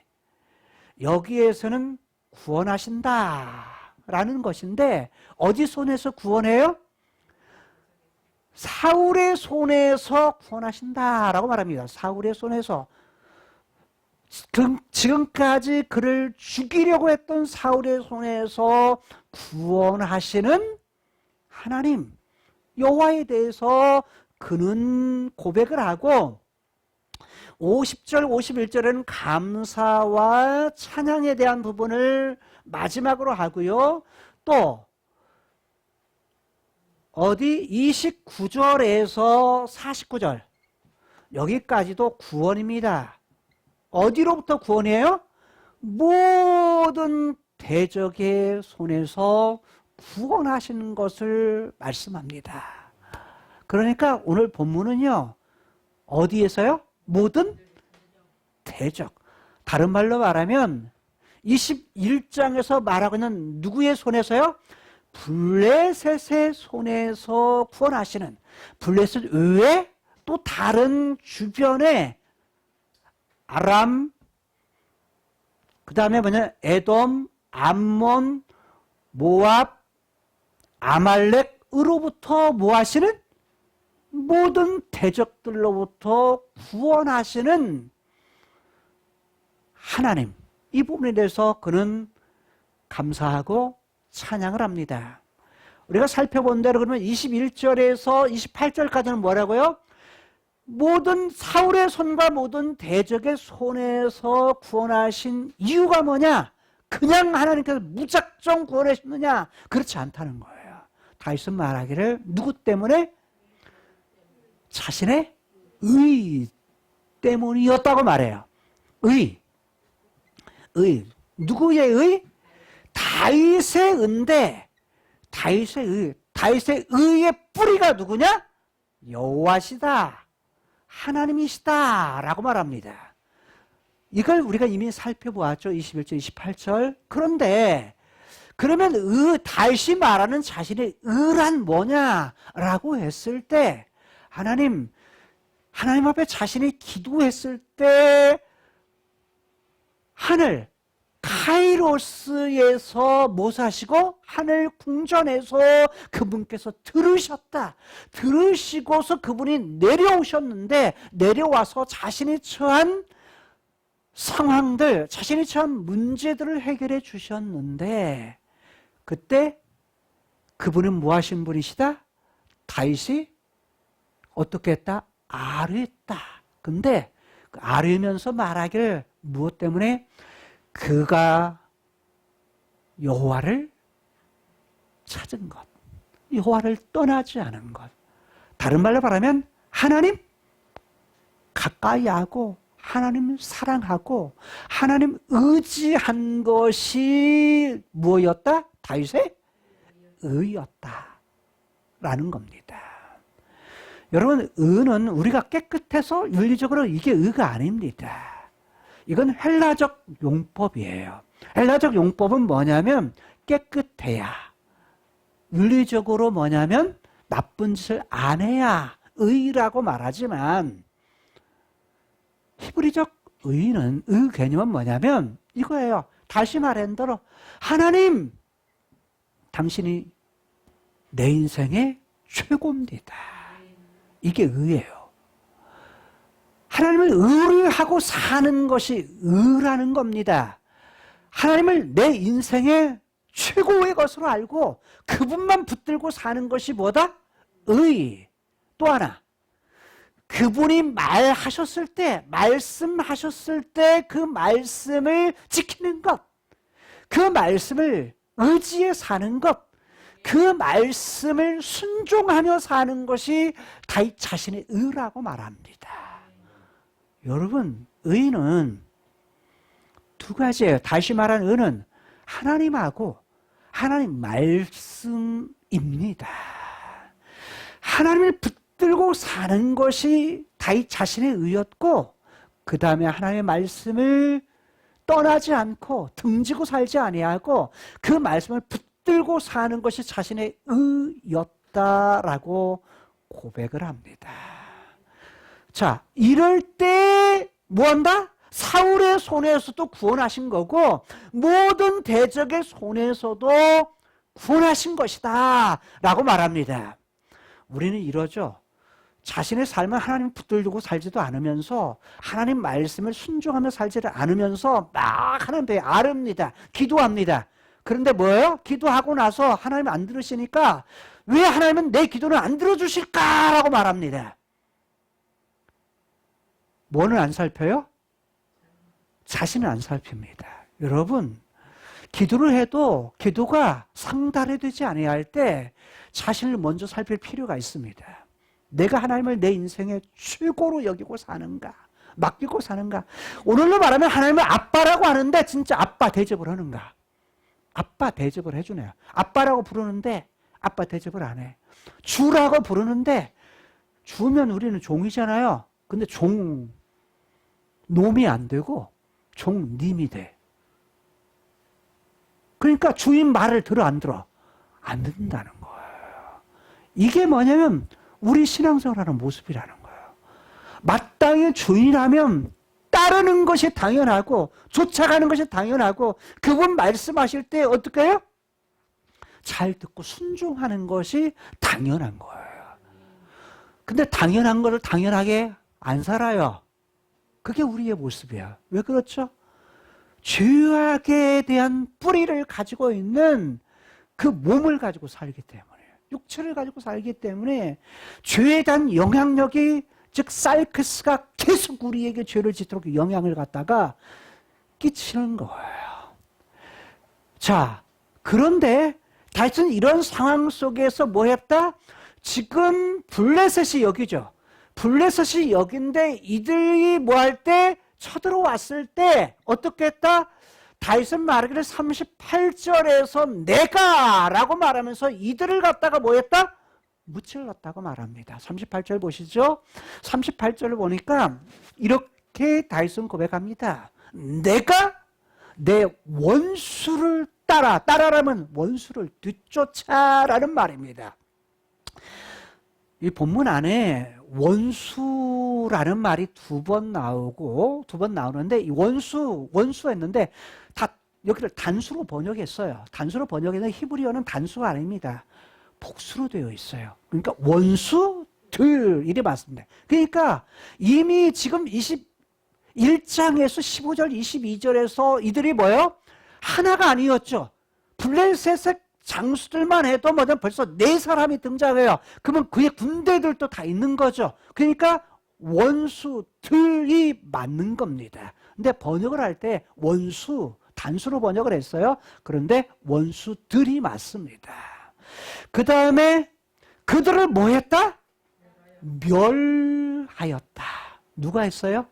여기에서는 구원하신다라는 것인데 어디 손에서 구원해요? 사울의 손에서 구원하신다라고 말합니다. 사울의 손에서 지금까지 그를 죽이려고 했던 사울의 손에서 구원하시는 하나님 여호와에 대해서 그는 고백을 하고 50절 51절에는 감사와 찬양에 대한 부분을 마지막으로 하고요. 또 어디 29절에서 49절 여기까지도 구원입니다. 어디로부터 구원이에요? 모든 대적의 손에서 구원하시는 것을 말씀합니다. 그러니까 오늘 본문은요. 어디에서요? 모든 대적. 다른 말로 말하면 21장에서 말하고 있는 누구의 손에서요? 블레셋의 손에서 구원하시는 블레셋 외에 또 다른 주변에 아람 그 다음에 뭐냐 에돔, 암몬, 모압, 아말렉으로부터 뭐 하시는? 모든 대적들로부터 구원하시는 하나님 이 부분에 대해서 그는 감사하고 찬양을 합니다. 우리가 살펴본 대로 그러면 21절에서 28절까지는 뭐라고요? 모든 사울의 손과 모든 대적의 손에서 구원하신 이유가 뭐냐? 그냥 하나님께서 무작정 구원해 주느냐? 그렇지 않다는 거예요. 다윗은 말하기를 누구 때문에? 자신의 의 때문이었다고 말해요. 의. 누구의 의? 다윗의 의인데 다윗의 의의 뿌리가 누구냐? 여호와시다. 하나님이시다 라고 말합니다. 이걸 우리가 이미 살펴보았죠. 21절 28절. 그런데 그러면 다윗이 말하는 자신의 의란 뭐냐라고 했을 때 하나님 앞에 자신이 기도했을 때 하늘 카이로스에서 모사시고 하늘 궁전에서 그분께서 들으셨다. 들으시고서 그분이 내려오셨는데 내려와서 자신이 처한 상황들, 자신이 처한 문제들을 해결해 주셨는데 그때 그분은 뭐 하신 분이시다? 다윗이 어떻게 했다? 아뢰했다. 근데 아뢰면서 말하기를 무엇 때문에? 그가 여호와를 찾은 것, 여호와를 떠나지 않은 것. 다른 말로 말하면 하나님 가까이 하고 하나님 사랑하고 하나님 의지한 것이 무엇이었다? 다윗의 의였다 라는 겁니다. 여러분 의는 우리가 깨끗해서 윤리적으로 이게 의가 아닙니다. 이건 헬라적 용법이에요. 헬라적 용법은 뭐냐면 깨끗해야, 윤리적으로 뭐냐면 나쁜 짓을 안 해야 의라고 말하지만, 히브리적 의는, 의 개념은 뭐냐면 이거예요. 다시 말한 대로 하나님, 당신이 내 인생의 최고입니다. 이게 의예요. 하나님을 의뢰하고 사는 것이 의라는 겁니다. 하나님을 내 인생의 최고의 것으로 알고 그분만 붙들고 사는 것이 뭐다? 의. 또 하나, 그분이 말하셨을 때, 말씀하셨을 때 그 말씀을 지키는 것, 그 말씀을 의지해 사는 것, 그 말씀을 순종하며 사는 것이 다윗 자신의 의라고 말합니다. 여러분, 의는 두 가지예요. 다시 말한 의는 하나님하고 하나님 말씀입니다. 하나님을 붙들고 사는 것이 다윗 자신의 의였고, 그 다음에 하나님의 말씀을 떠나지 않고 등지고 살지 아니하고 그 말씀을 붙들고 사는 것이 자신의 의였다라고 고백을 합니다. 자, 이럴 때 뭐한다? 사울의 손에서도 구원하신 거고 모든 대적의 손에서도 구원하신 것이다 라고 말합니다. 우리는 이러죠. 자신의 삶을 하나님 붙들고 살지도 않으면서 하나님 말씀을 순종하며 살지를 않으면서 막 하나님께 아릅니다. 기도합니다. 그런데 뭐예요? 기도하고 나서 하나님 안 들으시니까 왜 하나님은 내 기도를 안 들어주실까라고 말합니다. 뭐는 안 살펴요? 자신을 안 살핍니다. 여러분, 기도를 해도 기도가 상달되지 아니할 때 자신을 먼저 살필 필요가 있습니다. 내가 하나님을 내 인생의 최고로 여기고 사는가, 맡기고 사는가. 오늘로 말하면 하나님을 아빠라고 하는데 진짜 아빠 대접을 하는가. 아빠 대접을 해주네요. 아빠라고 부르는데 아빠 대접을 안 해. 주라고 부르는데 주면 우리는 종이잖아요. 근데 종 놈이 안 되고 종님이 돼. 그러니까 주인 말을 들어 안 들어? 안 듣는다는 거예요. 이게 뭐냐면 우리 신앙생활하는 모습이라는 거예요. 마땅히 주인하면 따르는 것이 당연하고 쫓아가는 것이 당연하고 그분 말씀하실 때 어떻게 해요? 잘 듣고 순종하는 것이 당연한 거예요. 근데 당연한 것을 당연하게 안 살아요. 그게 우리의 모습이야. 왜 그렇죠? 죄악에 대한 뿌리를 가지고 있는 그 몸을 가지고 살기 때문에, 육체를 가지고 살기 때문에 죄에 대한 영향력이, 즉 사이크스가 계속 우리에게 죄를 짓도록 영향을 갖다가 끼치는 거예요. 자, 그런데 다윗은 이런 상황 속에서 뭐 했다? 지금 블레셋이 여기죠. 블레셋이 여긴데 이들이 뭐 할 때, 쳐들어왔을 때 어떻게 했다? 다윗은 말하기를 38절에서 내가 라고 말하면서 이들을 갖다가 뭐 했다? 무찔렀다고 말합니다. 38절 보시죠. 38절을 보니까 이렇게 다윗은 고백합니다. 내가 내 원수를 따라라면 원수를 뒤쫓아라는 말입니다. 이 본문 안에 원수라는 말이 두 번 나오는데 이 원수 했는데 다 여기를 단수로 번역했어요. 단수로 번역했는데 히브리어는 단수가 아닙니다. 복수로 되어 있어요. 그러니까 원수들 이래 맞습니다. 그러니까 이미 지금 21장에서 15절 22절에서 이들이 뭐예요? 하나가 아니었죠. 블레셋의 장수들만 해도 뭐 벌써 4사람이 등장해요. 그러면 그의 군대들도 다 있는 거죠. 그러니까 원수들이 맞는 겁니다. 근데 번역을 할 때 원수, 단수로 번역을 했어요. 그런데 원수들이 맞습니다. 그 다음에 그들을 뭐 했다? 멸하였다. 누가 했어요?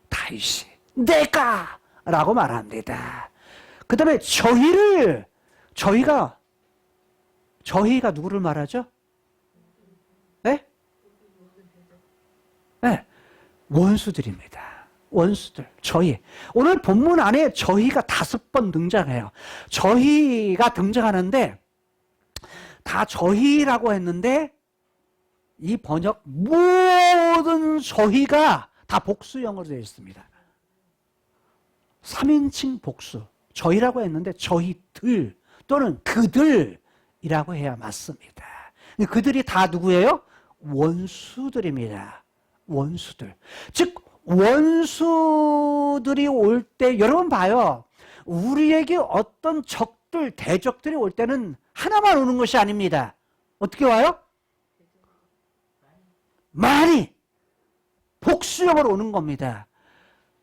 다윗이. 내가! 라고 말합니다. 그 다음에 저희가 누구를 말하죠? 네? 네. 원수들입니다. 원수들, 저희. 오늘 본문 안에 저희가 5번 등장해요. 저희가 등장하는데 다 저희라고 했는데 이 번역 모든 저희가 다 복수형으로 되어 있습니다. 3인칭 복수. 저희라고 했는데 저희들 또는 그들이라고 해야 맞습니다. 그들이 다 누구예요? 원수들입니다. 원수들. 즉 원수들이 올 때 여러분 봐요. 우리에게 어떤 적들, 대적들이 올 때는 하나만 오는 것이 아닙니다. 어떻게 와요? 많이 복수형으로 오는 겁니다.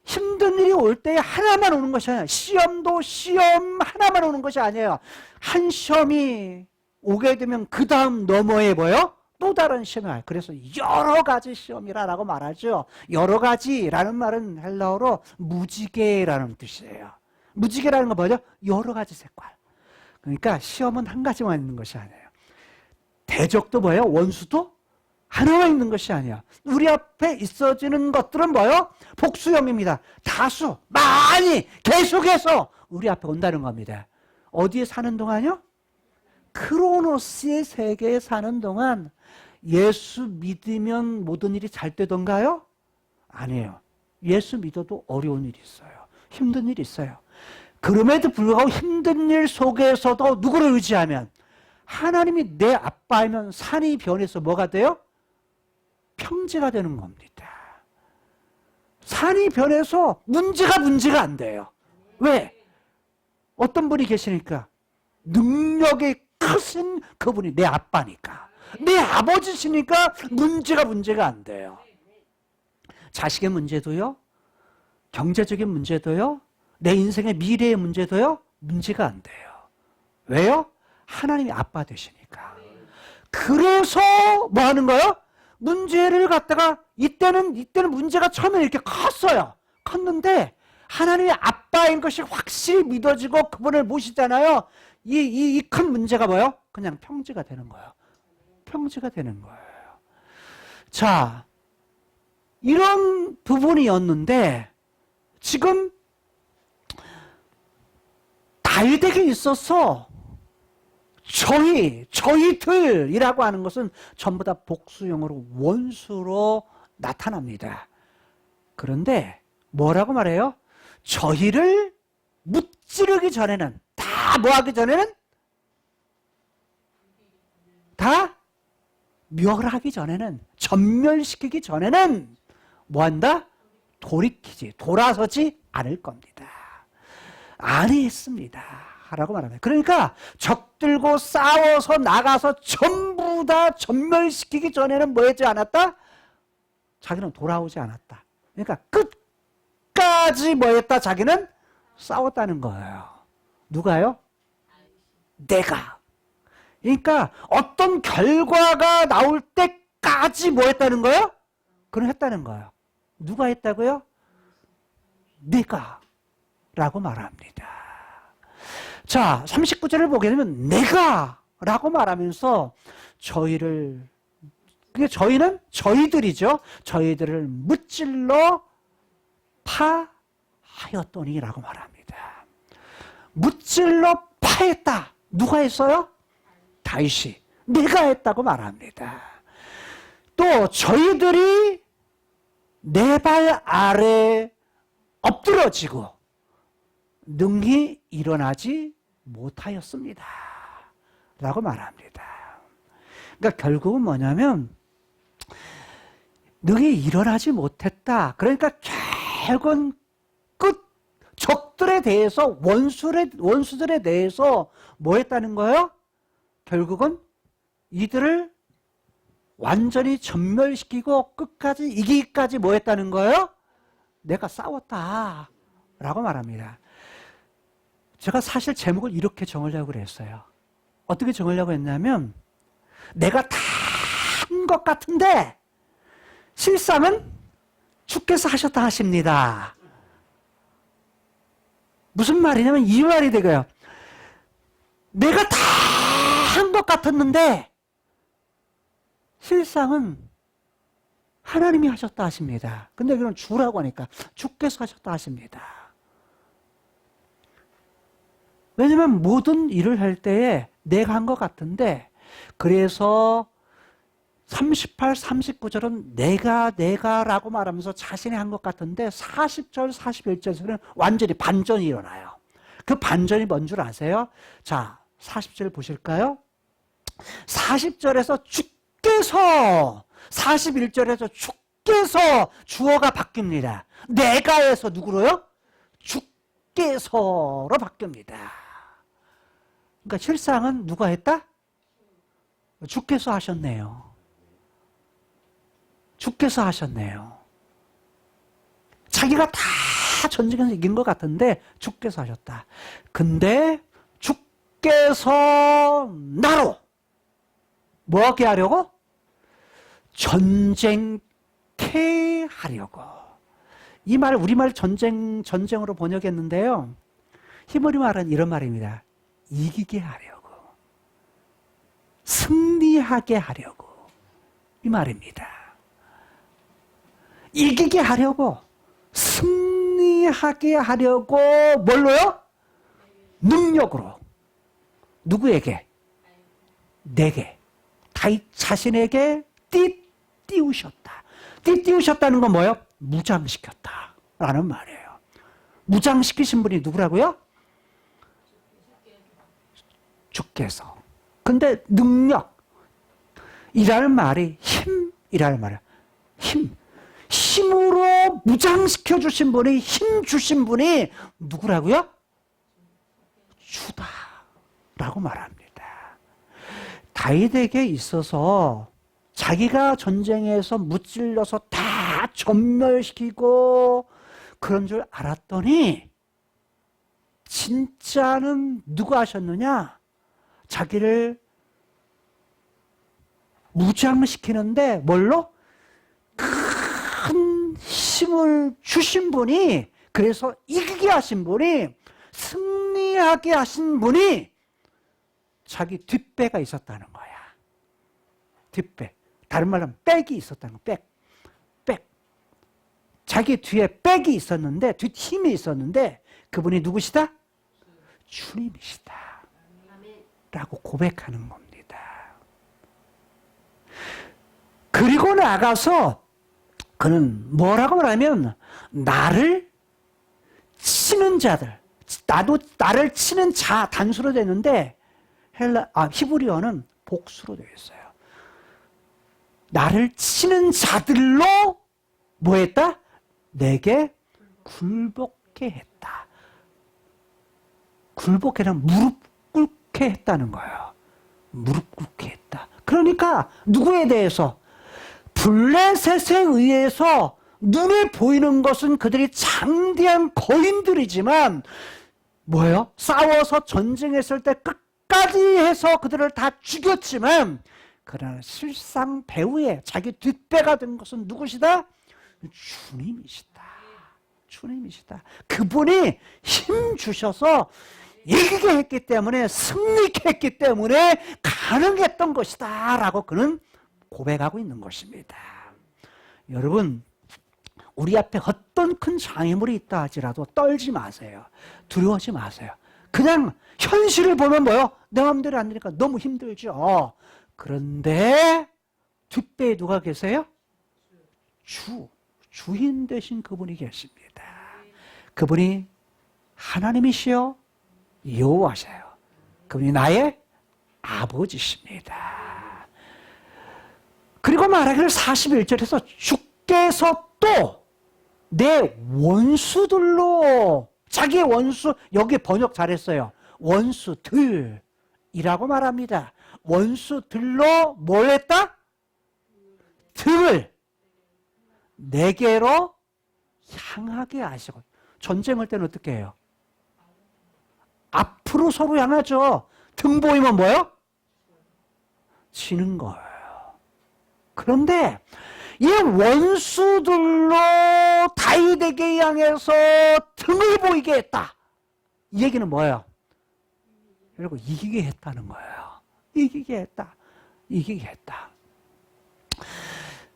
힘든 일이 올 때 하나만 오는 것이 아니에요. 시험도 시험 하나만 오는 것이 아니에요. 한 시험이 오게 되면 그 다음 너머에 뭐요? 또 다른 시험이 와요. 그래서 여러 가지 시험이라고 말하죠. 여러 가지라는 말은 헬라어로 무지개라는 뜻이에요. 무지개라는 건 뭐죠? 여러 가지 색깔. 그러니까 시험은 한 가지만 있는 것이 아니에요. 대적도 뭐예요? 원수도 하나만 있는 것이 아니야. 우리 앞에 있어지는 것들은 뭐예요? 복수형입니다. 다수, 많이, 계속해서 우리 앞에 온다는 겁니다. 어디에 사는 동안요? 크로노스의 세계에 사는 동안 예수 믿으면 모든 일이 잘 되던가요? 아니에요. 예수 믿어도 어려운 일이 있어요. 힘든 일이 있어요. 그럼에도 불구하고 힘든 일 속에서도 누구를 의지하면 하나님이 내 아빠이면 산이 변해서 뭐가 돼요? 평지가 되는 겁니다. 산이 변해서 문제가 안 돼요. 왜? 어떤 분이 계시니까 능력이 크신 그분이 내 아빠니까. 내 아버지시니까 문제가 안 돼요. 자식의 문제도요. 경제적인 문제도요. 내 인생의 미래의 문제도요. 문제가 안 돼요. 왜요? 하나님이 아빠 되시니까. 그래서 뭐 하는 거예요? 문제를 갖다가 이때는 문제가 처음에 이렇게 컸어요. 컸는데 하나님의 아빠인 것이 확실히 믿어지고 그분을 모시잖아요. 이 큰 문제가 뭐예요? 그냥 평지가 되는 거예요. 평지가 되는 거예요. 자, 이런 부분이었는데 지금 다윗에게 있어서 저희들이라고 하는 것은 전부 다 복수형으로 원수로 나타납니다. 그런데 뭐라고 말해요? 저희를 무찌르기 전에는 다 뭐 하기 전에는 다 멸하기 전에는 전멸시키기 전에는 뭐 한다? 돌아서지 않을 겁니다. 아니했습니다. 라고 말합니다. 그러니까 적들고 싸워서 나가서 전부 다 전멸시키기 전에는 뭐 했지 않았다? 자기는 돌아오지 않았다. 그러니까 끝까지 뭐 했다? 자기는 싸웠다는 거예요. 누가요? 내가. 그러니까 어떤 결과가 나올 때까지 뭐 했다는 거예요? 그럼 했다는 거예요. 누가 했다고요? 내가. 라고 말합니다. 자, 39절을 보게 되면 내가 라고 말하면서 저희는 저희들이죠. 저희들을 무찔러 파하였더니 라고 말합니다. 무찔러 파했다. 누가 했어요? 다윗이. 내가 했다고 말합니다. 또 저희들이 내 발 아래 엎드러지고 능히 일어나지 못하였습니다. 라고 말합니다. 그러니까 결국은 뭐냐면 능히 일어나지 못했다. 그러니까 결국은 적들에 대해서 원수들에 대해서 뭐 했다는 거예요? 결국은 이들을 완전히 전멸시키고 끝까지 이기기까지 뭐 했다는 거예요? 내가 싸웠다. 라고 말합니다. 제가 사실 제목을 이렇게 정하려고 그랬어요. 어떻게 정하려고 했냐면 내가 다 한 것 같은데 실상은 주께서 하셨다 하십니다. 무슨 말이냐면 이 말이 되고요. 내가 다 한 것 같았는데 실상은 하나님이 하셨다 하십니다. 근데 그건 주라고 하니까 주께서 하셨다 하십니다. 왜냐면 모든 일을 할 때에 내가 한 것 같은데, 그래서 38, 39절은 내가라고 말하면서 자신이 한 것 같은데 40절, 41절에서는 완전히 반전이 일어나요. 그 반전이 뭔 줄 아세요? 자, 40절 보실까요? 40절에서 주께서, 41절에서 주께서 주어가 바뀝니다. 내가에서 누구로요? 주께서로 바뀝니다. 그러니까 실상은 누가 했다? 주께서 하셨네요. 주께서 하셨네요. 자기가 다 전쟁에서 이긴 것 같은데 주께서 하셨다. 근데 주께서 나로 뭐 하게 하려고? 전쟁케 하려고. 이 말, 우리말 전쟁으로 번역했는데요. 히브리 말은 이런 말입니다. 이기게 하려고. 승리하게 하려고. 이 말입니다. 이기게 하려고. 승리하게 하려고. 뭘로요? 능력으로. 누구에게? 내게. 다윗 자신에게 띠우셨다. 띠우셨다는 건 뭐예요? 무장시켰다 라는 말이에요. 무장시키신 분이 누구라고요? 주께서. 근데 능력, 이라는 말이 힘이라는 말이에요. 힘으로 무장시켜 주신 분이, 힘 주신 분이 누구라고요? 주다 라고 말합니다. 다윗에게 있어서 자기가 전쟁에서 무찔러서 다 전멸시키고 그런 줄 알았더니 진짜는 누가 하셨느냐? 자기를 무장시키는데 뭘로? 큰 힘을 주신 분이, 그래서 이기게 하신 분이, 승리하게 하신 분이 자기 뒷배가 있었다는 거야. 뒷배. 다른 말로 하면 백이 있었다는 거야. 백. 자기 뒤에 백이 있었는데, 뒷힘이 있었는데 그분이 누구시다? 주님이시다 라고 고백하는 겁니다. 그리고 나가서 그는 뭐라고 말하면, 나를 치는 자들, 나를 치는 자 단수로 되는데 히브리어는 복수로 되어 있어요. 나를 치는 자들로 뭐 했다? 내게 굴복게 했다. 굴복해는 무릎 꿇게 했다는 거예요. 무릎 꿇게 했다. 그러니까 누구에 대해서? 블레셋에 의해서 눈에 보이는 것은 그들이 장대한 거인들이지만 뭐예요? 싸워서 전쟁했을 때 끝까지 해서 그들을 다 죽였지만, 그러나 실상 배후에 자기 뒷배가 된 것은 누구시다? 주님이시다. 주님이시다. 그분이 힘 주셔서 이기게 했기 때문에, 승리케 했기 때문에 가능했던 것이다 라고 그는 고백하고 있는 것입니다. 여러분, 우리 앞에 어떤 큰 장애물이 있다 할지라도 떨지 마세요. 두려워하지 마세요. 그냥 현실을 보면 뭐요? 내 마음대로 안 되니까 너무 힘들죠. 그런데 뒷배에 누가 계세요? 주인 되신 그분이 계십니다. 그분이 하나님이시요 여호와셔요. 그분이 나의 아버지십니다. 그리고 말하기를 41절에서 주께서 또 내 원수들로, 자기의 원수, 여기 번역 잘했어요. 원수들이라고 말합니다. 원수들로 뭘 했다? 등을 내게로 향하게 하시고. 전쟁할 때는 어떻게 해요? 앞으로 서로 향하죠. 등 보이면 뭐예요? 지는 거예요. 그런데 이 원수들로 다윗에게 향해서 등을 보이게 했다. 이 얘기는 뭐예요? 그리고 이기게 했다는 거예요. 이기게 했다. 이기게 했다.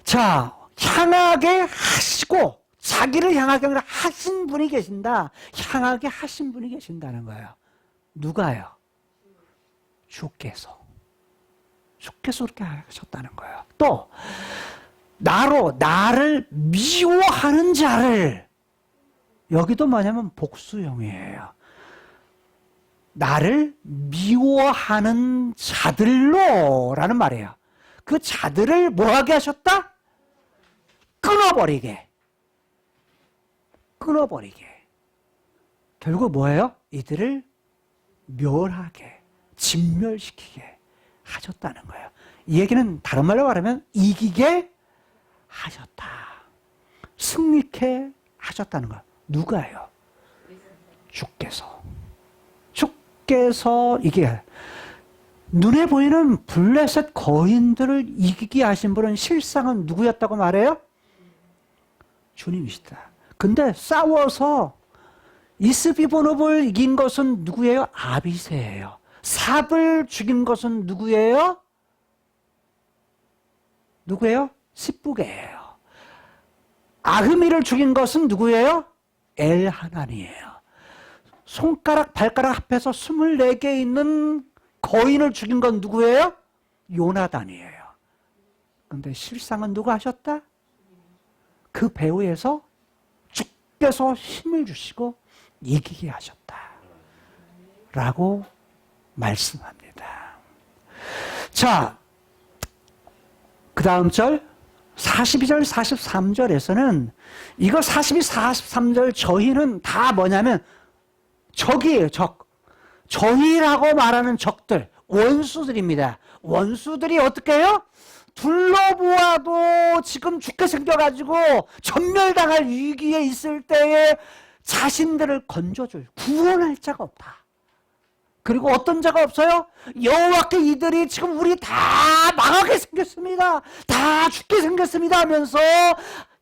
자, 향하게 하시고 자기를 향하게 하신 분이 계신다. 향하게 하신 분이 계신다는 거예요. 누가요? 주께서. 주께서 그렇게 하셨다는 거예요. 또 나를 미워하는 자를, 여기도 뭐냐면 복수형이에요. 나를 미워하는 자들로 라는 말이에요. 그 자들을 뭐하게 하셨다? 끊어버리게. 결국 뭐예요? 이들을 멸하게, 진멸시키게 하셨다는 거예요. 이 얘기는 다른 말로 말하면 이기게 하셨다. 승리케 하셨다는 거예요. 누가요? 주께서. 주께서 이게 눈에 보이는 블레셋 거인들을 이기게 하신 분은 실상은 누구였다고 말해요? 주님이시다. 근데 싸워서 이스비보노를 이긴 것은 누구예요? 아비새예요. 삽을 죽인 것은 누구예요? 시쁘게예요. 아흐미를 죽인 것은 누구예요? 엘하난이에요. 손가락 발가락 합해서 24개 있는 거인을 죽인 건 누구예요? 요나단이에요. 근데 실상은 누가 하셨다? 그 배후에서 주께서 힘을 주시고 이기게 하셨다 라고 말씀합니다. 자, 그 다음 절 42절 43절에서는 이거 42, 43절 저희는 다 뭐냐면 적이에요. 저희라고 말하는 적들, 원수들입니다. 원수들이 어떻게 해요? 둘러보아도 지금 죽게 생겨가지고 전멸당할 위기에 있을 때에 자신들을 건져줄, 구원할 자가 없다. 그리고 어떤 자가 없어요? 여호와께 이들이 지금 우리 다 망하게 생겼습니다. 다 죽게 생겼습니다 하면서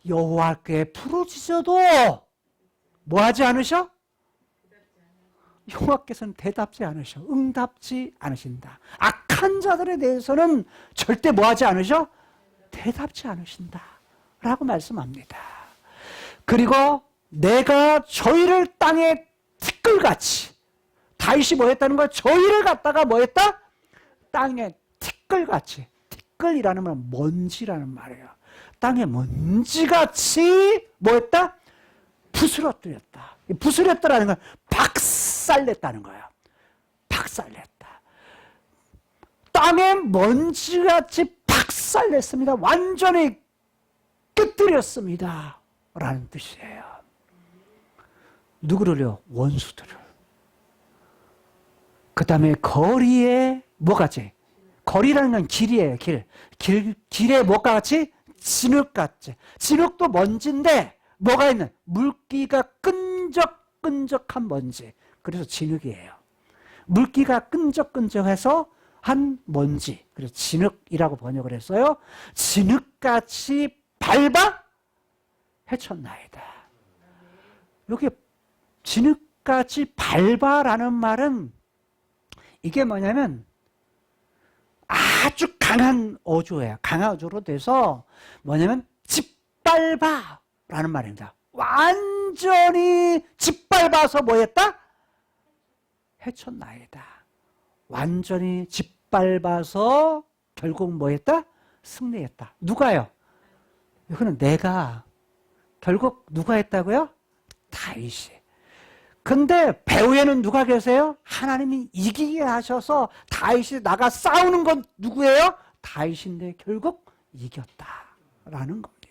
여호와께 부르짖어도 뭐하지 않으셔? 여호와께서는 대답지 않으셔. 응답지 않으신다. 악한 자들에 대해서는 절대 뭐하지 않으셔? 대답지 않으신다 라고 말씀합니다. 그리고 내가 저희를 땅에 티끌같이, 다윗이 뭐 했다는 거야? 저희를 갖다가 뭐 했다? 땅에 티끌같이. 티끌이라는 말은 먼지라는 말이에요. 땅에 먼지같이 뭐 했다? 부스러뜨렸다. 부스렸다라는 건 박살냈다는 거예요. 박살냈다. 땅에 먼지같이 박살냈습니다. 완전히 깨뜨렸습니다 라는 뜻이에요. 누구를요? 원수들을. 그 다음에 거리에 뭐같이? 거리라는 건 길이에요. 길에 뭐가 같이? 진흙같이. 진흙도 먼지인데 뭐가 있는? 물기가 끈적끈적한 먼지. 그래서 진흙이에요. 물기가 끈적끈적해서 한 먼지. 그래서 진흙이라고 번역을 했어요. 진흙같이 밟아 헤쳤나이다. 여기 진흙같이 밟아라는 말은 이게 뭐냐면 아주 강한 어조예요. 강한 어조로 돼서 뭐냐면 짓밟아 라는 말입니다. 완전히 짓밟아서 뭐 했다? 헤쳤나이다. 완전히 짓밟아서 결국 뭐 했다? 승리했다. 누가요? 이거는 내가. 결국 누가 했다고요? 다윗이. 근데 배후에는 누가 계세요? 하나님이 이기게 하셔서 다윗이 나가 싸우는 건 누구예요? 다윗인데 결국 이겼다라는 겁니다.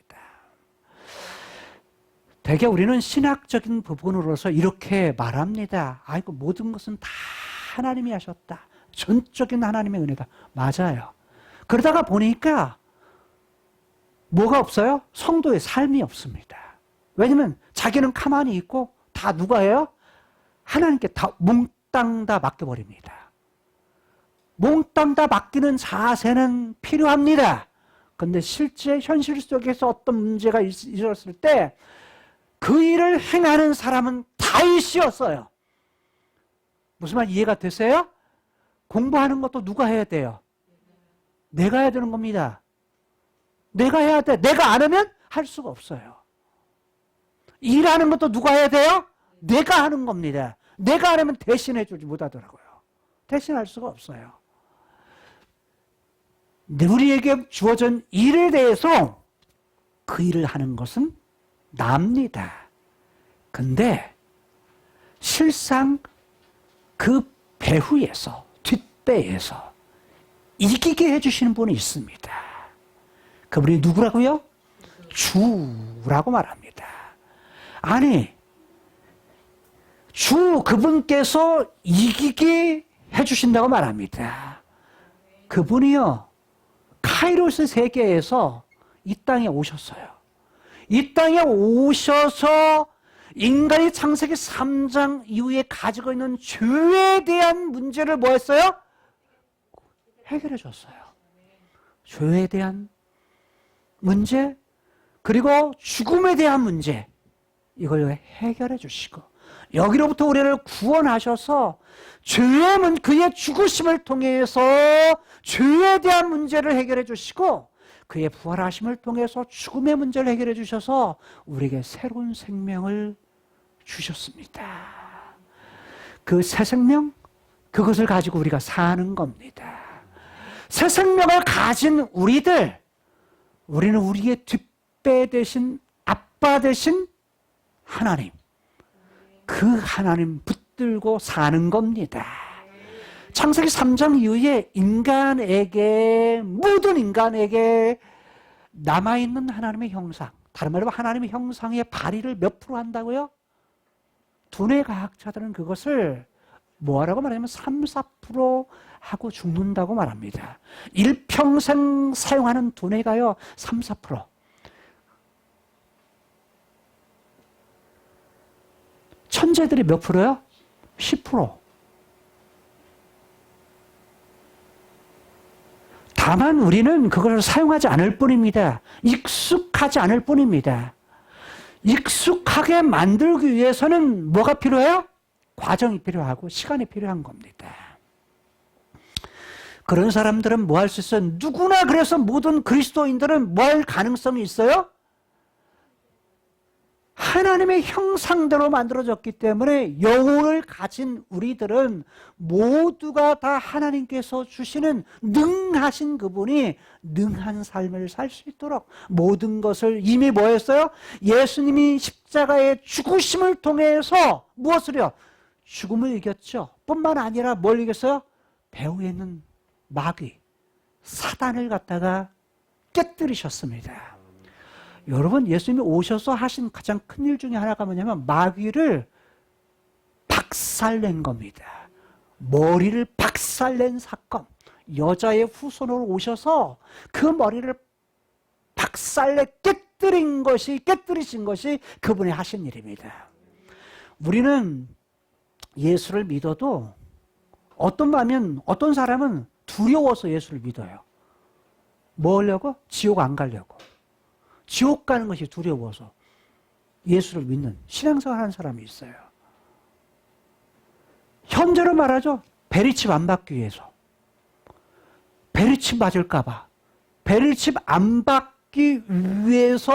되게 우리는 신학적인 부분으로서 이렇게 말합니다. 아이고 모든 것은 다 하나님이 하셨다. 전적인 하나님의 은혜다. 맞아요. 그러다가 보니까 뭐가 없어요? 성도의 삶이 없습니다. 왜냐면 자기는 가만히 있고 다 누가 해요? 하나님께 다 몽땅 다 맡겨버립니다. 몽땅 다 맡기는 자세는 필요합니다. 근데 실제 현실 속에서 어떤 문제가 있었을 때 그 일을 행하는 사람은 다윗이었어요. 무슨 말 이해가 되세요? 공부하는 것도 누가 해야 돼요? 내가 해야 되는 겁니다. 내가 해야 돼. 내가 안 하면 할 수가 없어요. 일하는 것도 누가 해야 돼요? 내가 하는 겁니다. 내가 안 하면 대신해 주지 못하더라고요. 대신할 수가 없어요. 우리에게 주어진 일에 대해서 그 일을 하는 것은 납니다. 근데 실상 그 배후에서, 뒷배에서 이기게 해주시는 분이 있습니다. 그분이 누구라고요? 주라고 말합니다. 아니, 주 그분께서 이기게 해주신다고 말합니다. 그분이요, 카이로스 세계에서 이 땅에 오셨어요. 이 땅에 오셔서 인간이 창세기 3장 이후에 가지고 있는 죄에 대한 문제를 뭐 했어요? 해결해 줬어요. 죄에 대한 문제, 그리고 죽음에 대한 문제, 이걸 해결해 주시고 여기로부터 우리를 구원하셔서 그의 죽으심을 통해서 죄에 대한 문제를 해결해 주시고 그의 부활하심을 통해서 죽음의 문제를 해결해 주셔서 우리에게 새로운 생명을 주셨습니다. 그 새 생명, 그것을 가지고 우리가 사는 겁니다. 새 생명을 가진 우리는 우리의 뒷배 대신 아빠 대신 하나님, 그 하나님 붙들고 사는 겁니다. 창세기 3장 이후에 모든 인간에게 남아있는 하나님의 형상, 다른 말로 하나님의 형상의 발휘를 몇 프로 한다고요? 두뇌 과학자들은 그것을 뭐라고 말하냐면 3, 4% 하고 죽는다고 말합니다. 일평생 사용하는 두뇌가요 3, 4%. 천재들이 몇 프로요? 10%. 다만 우리는 그걸 사용하지 않을 뿐입니다. 익숙하지 않을 뿐입니다. 익숙하게 만들기 위해서는 뭐가 필요해요? 과정이 필요하고 시간이 필요한 겁니다. 그런 사람들은 뭐 할 수 있어요? 누구나. 그래서 모든 그리스도인들은 뭐 할 가능성이 있어요? 하나님의 형상대로 만들어졌기 때문에 영혼을 가진 우리들은 모두가 다 하나님께서 주시는 능하신 그분이 능한 삶을 살 수 있도록 모든 것을 이미 뭐 했어요? 예수님이 십자가의 죽으심을 통해서 무엇을요? 죽음을 이겼죠. 뿐만 아니라 뭘 이겼어요? 배후에 있는 마귀, 사단을 갖다가 깨뜨리셨습니다. 여러분, 예수님이 오셔서 하신 가장 큰 일 중에 하나가 뭐냐면 마귀를 박살낸 겁니다. 머리를 박살낸 사건. 여자의 후손으로 오셔서 그 머리를 깨뜨리신 것이 그분이 하신 일입니다. 우리는 예수를 믿어도 어떤 사람은 두려워서 예수를 믿어요. 뭐 하려고? 지옥 안 가려고. 지옥 가는 것이 두려워서 예수를 믿는 신앙생활 하는 사람이 있어요. 현재로 말하죠. 베리칩 안 받기 위해서. 베리칩 맞을까봐. 베리칩 안 받기 위해서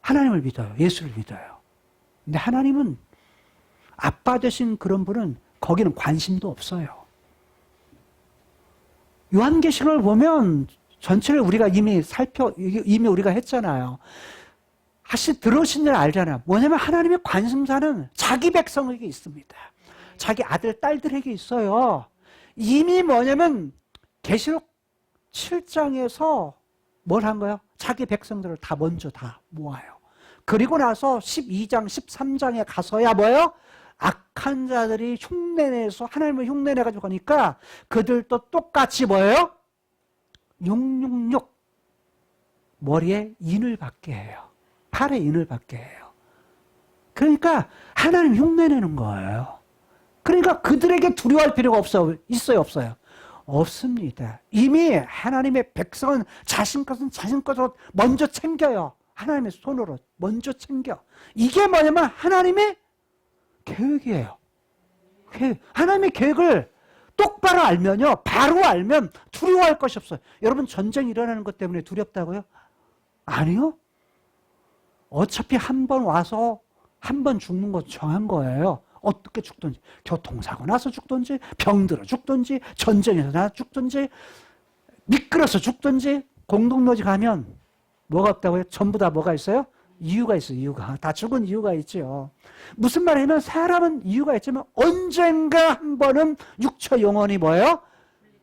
하나님을 믿어요. 예수를 믿어요. 근데 하나님은 아빠 되신 그런 분은 거기는 관심도 없어요. 요한계시록을 보면 전체를 우리가 이미 우리가 했잖아요. 다시 들으신 일 알잖아요. 뭐냐면 하나님의 관심사는 자기 백성에게 있습니다. 자기 아들, 딸들에게 있어요. 이미 뭐냐면 계시록 7장에서 뭘 한 거예요? 자기 백성들을 다 먼저 다 모아요. 그리고 나서 12장, 13장에 가서야 뭐예요? 악한 자들이 흉내내서 하나님을 흉내내가지고 가니까 그들도 똑같이 뭐예요? 666 머리에 인을 받게 해요. 팔에 인을 받게 해요. 그러니까 하나님 흉내내는 거예요. 그러니까 그들에게 두려워할 필요가 있어요, 없어요? 없습니다. 이미 하나님의 백성은 자신 것은 자신 것으로 먼저 챙겨요. 하나님의 손으로 먼저 챙겨. 이게 뭐냐면 하나님의 계획이에요. 하나님의 계획을 똑바로 알면요, 바로 알면 두려워할 것이 없어요. 여러분 전쟁이 일어나는 것 때문에 두렵다고요? 아니요. 어차피 한 번 와서 한 번 죽는 건 정한 거예요. 어떻게 죽든지, 교통사고 나서 죽든지, 병들어 죽든지, 전쟁에서 나 죽든지, 미끄러서 죽든지, 공동묘지 가면 뭐가 없다고요? 전부 다 뭐가 있어요? 이유가 있어요. 이유가. 다 죽은 이유가 있죠. 무슨 말이냐면 사람은 이유가 있지만 언젠가 한 번은 육체 영혼이 뭐예요?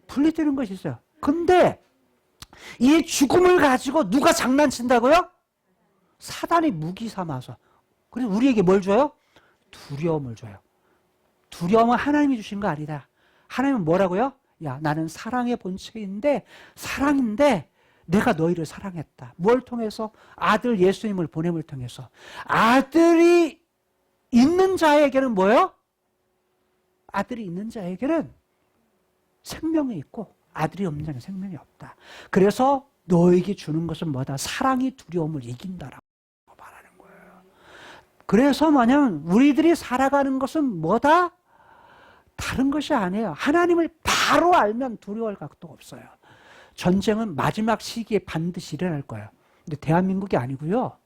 분리되는 것이 있어요. 근데 이 죽음을 가지고 누가 장난친다고요? 사단이 무기 삼아서. 그래서 우리에게 뭘 줘요? 두려움을 줘요. 두려움은 하나님이 주신 거 아니다. 하나님은 뭐라고요? 야, 나는 사랑의 본체인데, 사랑인데 내가 너희를 사랑했다. 뭘 통해서? 아들 예수님을 보냄을 통해서. 아들이 있는 자에게는 뭐예요? 아들이 있는 자에게는 생명이 있고 아들이 없는 자는 생명이 없다. 그래서 너에게 주는 것은 뭐다? 사랑이 두려움을 이긴다라고 말하는 거예요. 그래서 만약 우리들이 살아가는 것은 뭐다? 다른 것이 아니에요. 하나님을 바로 알면 두려워할 각도 없어요. 전쟁은 마지막 시기에 반드시 일어날 거예요. 근데 대한민국이 아니고요.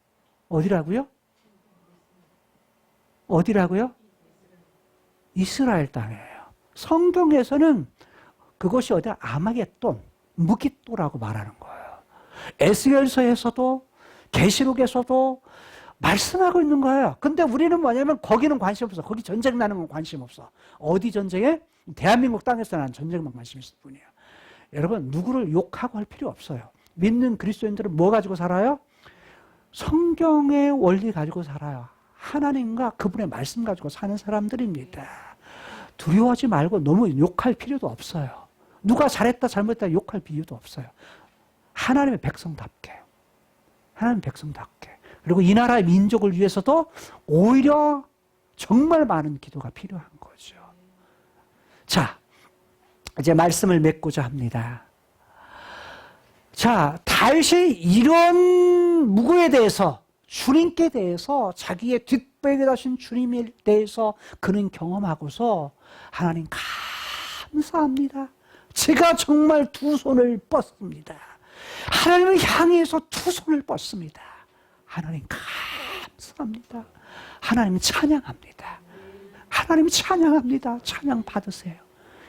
어디라고요? 어디라고요? 이스라엘 땅이에요. 성경에서는 그것이 어디야? 아마겟돈, 무기또라고 말하는 거예요. 에스겔서에서도 계시록에서도 말씀하고 있는 거예요. 근데 우리는 뭐냐면 거기는 관심 없어. 거기 전쟁 나는 건 관심 없어. 어디 전쟁에? 대한민국 땅에서 나는 전쟁만 관심 있을 뿐이에요. 여러분 누구를 욕하고 할 필요 없어요. 믿는 그리스도인들은 뭐 가지고 살아요? 성경의 원리 가지고 살아요. 하나님과 그분의 말씀 가지고 사는 사람들입니다. 두려워하지 말고 너무 욕할 필요도 없어요. 누가 잘했다 잘못했다 욕할 이유도 없어요. 하나님의 백성답게. 하나님의 백성답게. 그리고 이 나라의 민족을 위해서도 오히려 정말 많은 기도가 필요한 거죠. 자, 이제 말씀을 맺고자 합니다. 자, 다윗이 이런 무고에 대해서 주님께 대해서 자기의 뒷배에 다신 주님에 대해서 그는 경험하고서 하나님 감사합니다. 제가 정말 두 손을 뻗습니다. 하나님을 향해서 두 손을 뻗습니다. 하나님 감사합니다. 하나님 찬양합니다. 하나님 찬양합니다. 찬양 받으세요.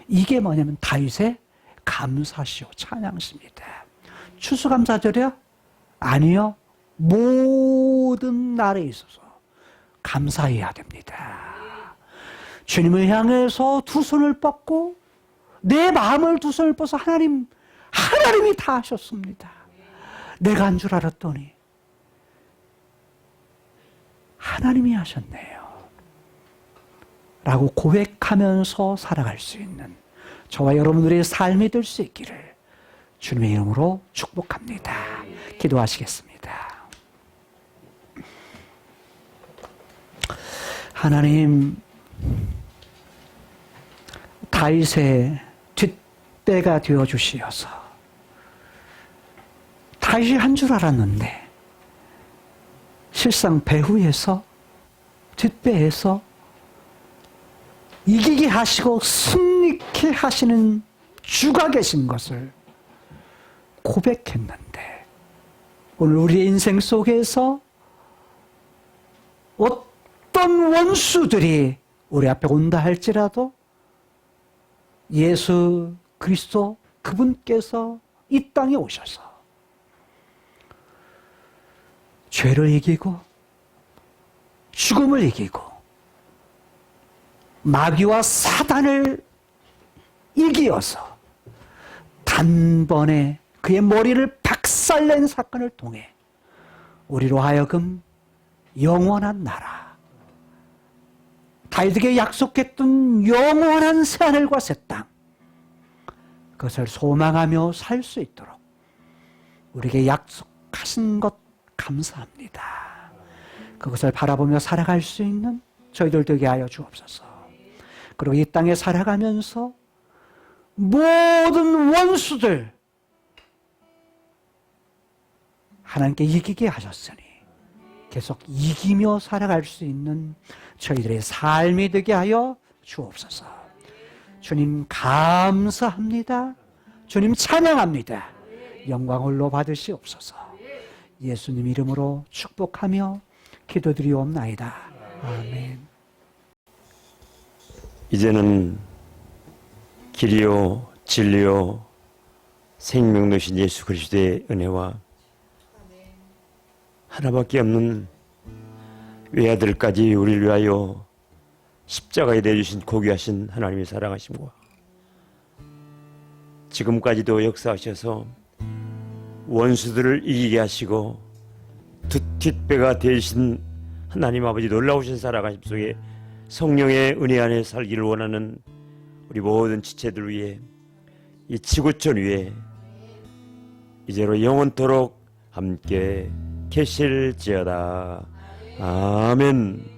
이게 뭐냐면 다윗의 감사시오 찬양시입니다. 추수감사절이요? 아니요. 모든 날에 있어서 감사해야 됩니다. 주님을 향해서 두 손을 뻗고 내 마음을 두 손을 뻗어서 하나님이 다 하셨습니다. 내가 한 줄 알았더니 하나님이 하셨네요. 라고 고백하면서 살아갈 수 있는 저와 여러분들의 삶이 될 수 있기를 주님의 이름으로 축복합니다. 기도하시겠습니다. 하나님, 다윗의 뒷배가 되어주시어서 다윗이 한 줄 알았는데 실상 배후에서 뒷배에서 이기게 하시고 승리케 하시는 주가 계신 것을 고백했는데 오늘 우리의 인생 속에서 어떤 원수들이 우리 앞에 온다 할지라도 예수 그리스도 그분께서 이 땅에 오셔서 죄를 이기고 죽음을 이기고 마귀와 사단을 이기어서 단번에 그의 머리를 박살낸 사건을 통해 우리로 하여금 영원한 나라, 다윗에게 약속했던 영원한 새하늘과 새 땅, 그것을 소망하며 살 수 있도록 우리에게 약속하신 것 감사합니다. 그것을 바라보며 살아갈 수 있는 저희들 되게 하여 주옵소서. 그리고 이 땅에 살아가면서 모든 원수들 하나님께 이기게 하셨으니 계속 이기며 살아갈 수 있는 저희들의 삶이 되게 하여 주옵소서. 주님 감사합니다. 주님 찬양합니다. 영광 홀로 받으시옵소서. 예수님 이름으로 축복하며 기도드리옵나이다. 아멘. 이제는 길이요 진리요 생명 되신 예수 그리스도의 은혜와 하나밖에 없는 외아들까지 우리를 위하여 십자가에 내주신 고귀하신 하나님의 사랑하심과 지금까지도 역사하셔서 원수들을 이기게 하시고 두 뒷배가 되신 하나님 아버지 놀라우신 사랑하심 속에 성령의 은혜 안에 살기를 원하는 우리 모든 지체들 위해 이 지구촌 위에 이제로 영원토록 함께 계실지어다. 아멘.